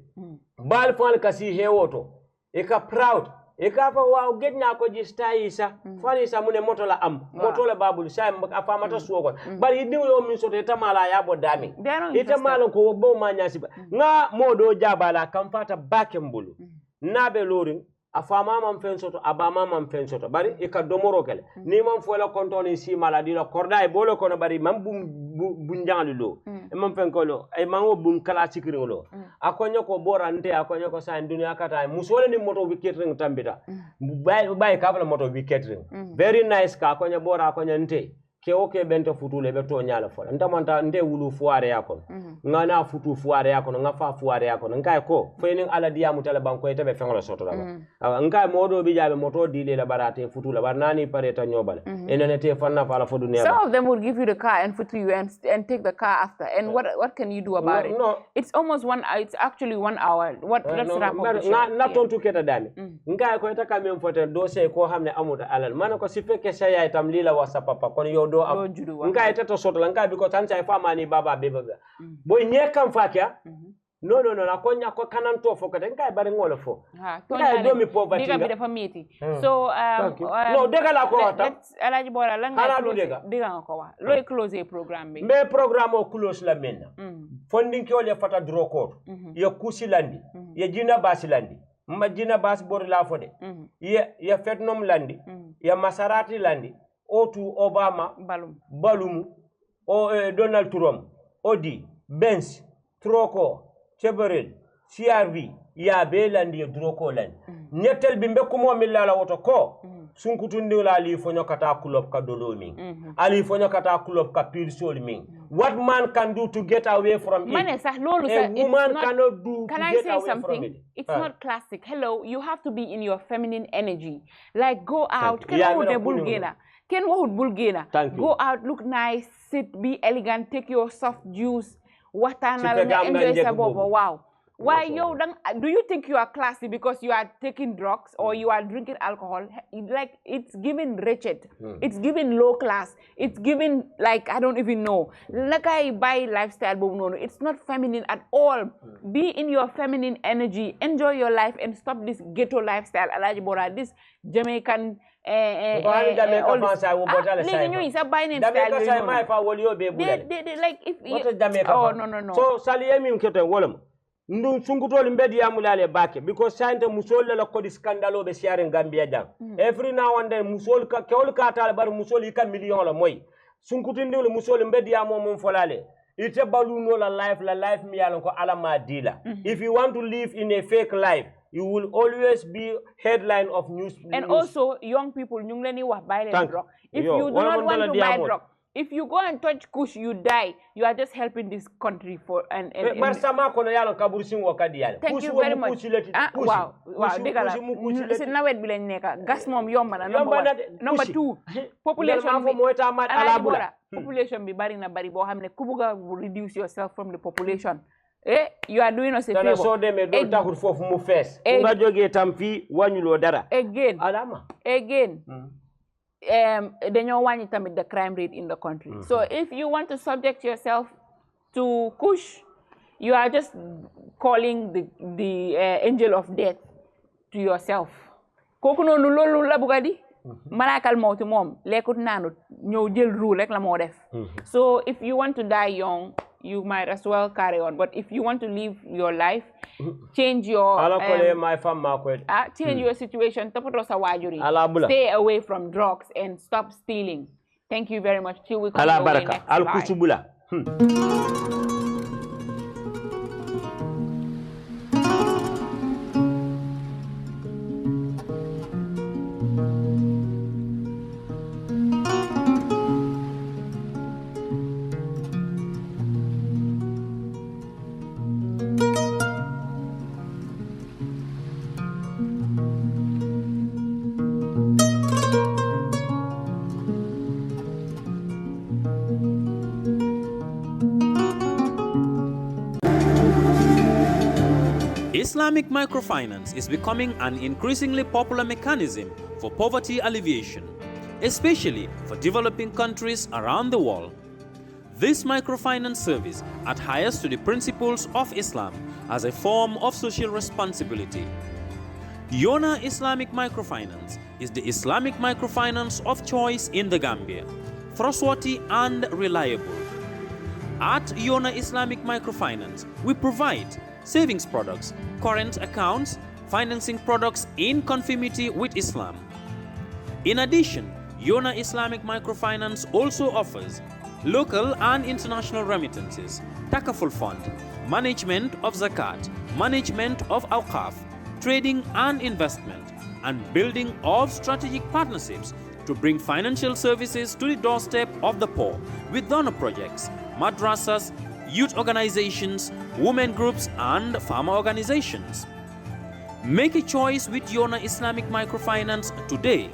bal fal kasi hewoto e ka proud e ka fa waaw gedna ko jistayisa fani sa mune moto la am moto la babul sa afa mata suwo bari ni yo min soto tamala ya bo dami ita malon ko bo ma nyasi nga modo jabala kam fata bakembulu nabe lorin afa mama fen soto aba mama fen soto bari e ka domoro kele ni man fo la kontoni si maladi la korda e bolo kono bari mam bum jangalu lo e mam fen ko lo e man wo bum kala sikiri lo akonyo ko borante akonyo ko sa dunya kata musole ni moto wiketring tambita bay ka fala moto wiketring very nice ka akonyo bora akonyo nte ke oke bento futule be to nyala fola ntamanta nde wulu fuare yakon ngana futu fuare yakon ngafa fuare yakon ngai ko fenin ala diamu tele banko ete be fengolo soto la ngai modo bi jabe moto dile la barate futu la barnani pareta nyobale enene te fanna fala fo dunya some of them will give you the car and futu you and take the car after and what can you do about it it's almost it's actually 1 hour let's wrap up na tontu keta dami ngai ko eta kamem fote do se ko hamne amuda alal manako si feke saya itam lila wasapapa kon yo do ngai tata soto la ngai biko tancha fa mani baba beba boy nyekam fakia no na ko nya ko kanan to fo kate ngai bari ngolo fo ngai do mi poverty diga bi dafa meti so no dega la ko ta Alhagi Bora la ngai close diga ko wa loy close programme bi me programme o close la menna funding ko le fata dro ko ya kusilandi ya jina basilandi ma jina bas bor la fo de ya fetnom landi ya masarati landi Otu Obama Balum Donald Trump Odi Benz Troko Cheverel CRV ya belandi droko lan nyetel bimbe ko mo millala woto ko sunkutundi la ali fonyo kata kulop ka dolomi ali fonyo kata kulop ka pirsol min what man can do to get away from it woman cannot do can I say something it's not classic hello you have to be in your feminine energy like go out Ken wahud bulgena. Go out, look nice, sit, be elegant, take your soft juice, watana, enjoy sabobo. Wow. Why do you think you are classy because you are taking drugs or you are drinking alcohol? Like it's given wretched, it's given low class, it's given like I don't even know. Like I buy lifestyle, it's not feminine at all. Be in your feminine energy, enjoy your life, and stop this ghetto lifestyle. Alhagi Bora, this Jamaican. Like if no. So Saliyemi mkete wolem. Ndun sungutol mbedi ya mulale bake because sante musol la kodi skandalo be siare Gambia jang. Every now and then musol ka kewol ka tal bar musol ika million la moy. Sunkutindi le musol mbedi ya mom folale. Ite baluno la life mi yalon ko alama dila. If you want to live in a fake life, you will always be headline of news. And also, young people, you buy drug. If you do not want to buy drug, if you go and touch kush, you die. You are just helping this country for and thank you very much. Wow. Gas mom yomba number 2. Population population be bari na bari bo hamne kubuga reduce yourself from the population. You are doing us a favor. So they may don't talk for mu face. Unga joge tamfi wanyulo dara. Again. Then you want the crime rate in the country. So if you want to subject yourself to Kush, you are just calling the angel of death to yourself. Kooku noonu loolu la bëgg di malakal mawti moom lekkut naanut ñëw jël rule rek la moo def. So if you want to die young, you might as well carry on. But if you want to live your life, change your change your situation. Stay away from drugs and stop stealing. Thank you very much. Till we come your way next live. Islamic microfinance is becoming an increasingly popular mechanism for poverty alleviation, especially for developing countries around the world. This microfinance service adheres to the principles of Islam as a form of social responsibility. Yona Islamic Microfinance is the Islamic microfinance of choice in the Gambia, trustworthy and reliable. At Yona Islamic Microfinance, we provide savings products, current accounts, financing products in conformity with Islam. In addition, Yona Islamic Microfinance also offers local and international remittances, takaful fund, management of zakat, management of awqaf, trading and investment, and building of strategic partnerships to bring financial services to the doorstep of the poor with donor projects, madrasas, youth organizations, women groups, and farmer organizations. Make a choice with Yona Islamic Microfinance today.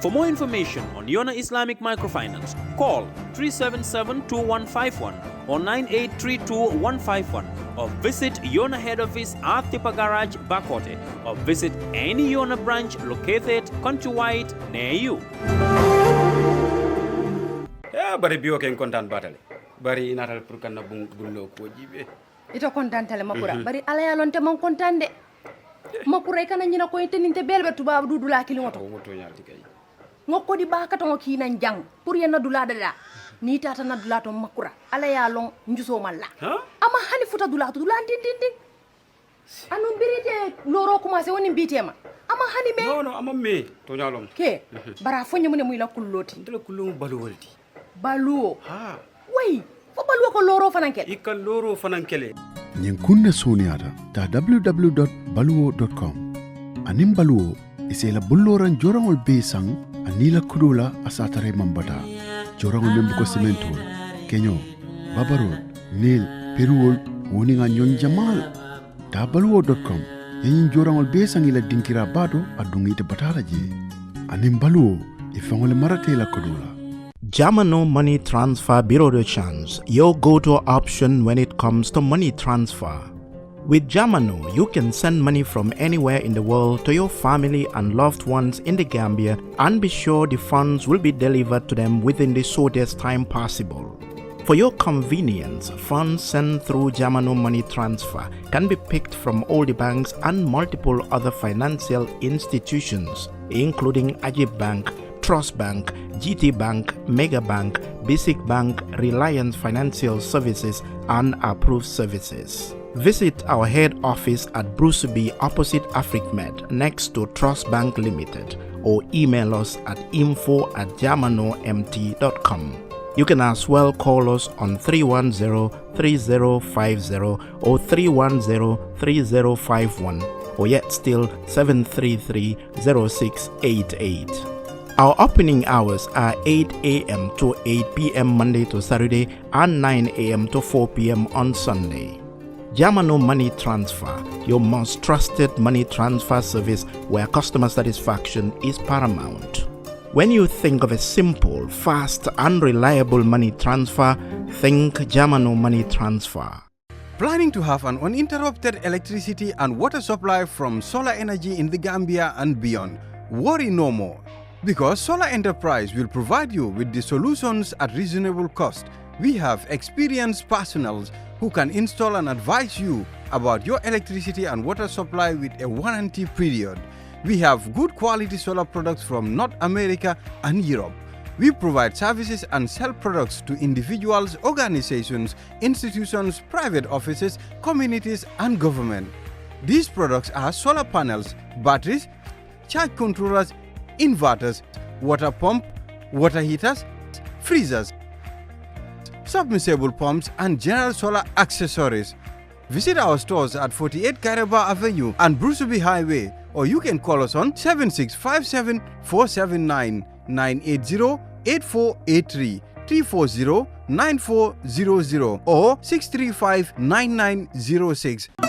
For more information on Yona Islamic Microfinance, call 377-2151 or 9832-151 or visit Yona head office at Tipa Garage, Bakote, or visit any Yona branch located countrywide near you. Yeah, bari biyo ken kontan batale. Bari inatal pour kan bullo ko jibe. Ito kontan tale makura. Bari ala ya lonte man kontan de. Makura kana nyina ko teninte belbe tuba dudula kilimoto. Woto nyalti kay. Ngoko di baka to ki nan jang pour yena dula dada. Ni tata na dula to makura. Ala ya long njuso malla. Ama hani futa dula to dula din. Anu birite loro commencé woni bitema. Ama hani me. No, ama me to nyalom. Ke bara fonye mune muy la kulloti. Ndela kullu balu waldi. Baluo. Ha. Wey, fo baluo ko loro fanankele. Ikal loro fanankele. Nyen kunna soniata ta www.baluo.com. Anim baluo isela bulloran jorangol be sang anila kudula asatare mambata. Jorangol membuko sementol, kenyo, babarol, nil, peruol, woninga nyon jamal. Ta baluo.com. Yen jorangol be sang ila dinkira bado adungite batara je. Anim baluo ifangole marate la kudula. Jamano Money Transfer Bureau de Change, your go-to option when it comes to money transfer. With Jamano, you can send money from anywhere in the world to your family and loved ones in the Gambia and be sure the funds will be delivered to them within the shortest time possible. For your convenience, funds sent through Jamano Money Transfer can be picked from all the banks and multiple other financial institutions, including Ajib Bank, Trust Bank, GT Bank, Mega Bank, Basic Bank, Reliance Financial Services, and Approved Services. Visit our head office at Bruceby opposite AfricMed next to Trust Bank Limited or email us at info@jamanomt.com. You can as well call us on 310-3050 or 310-3051 or yet still 733-0688. Our opening hours are 8 a.m. to 8 p.m. Monday to Saturday and 9 a.m. to 4 p.m. on Sunday. Jamano Money Transfer, your most trusted money transfer service where customer satisfaction is paramount. When you think of a simple, fast, and reliable money transfer, think Jamano Money Transfer. Planning to have an uninterrupted electricity and water supply from solar energy in the Gambia and beyond? Worry no more, because Solar Enterprise will provide you with the solutions at reasonable cost We have experienced personnel who can install and advise you about your electricity and water supply with a warranty period. We have good quality solar products from North America and Europe. We provide services and sell products to individuals, organizations, institutions, private offices, communities, and government. These products are solar panels, batteries, charge controllers, inverters, water pump, water heaters, freezers, submersible pumps, and general solar accessories. Visit our stores at 48 Kairaba Avenue and Brusubi Highway, or you can call us on 7657 479 980-8483, 340-9400 or 635-9906.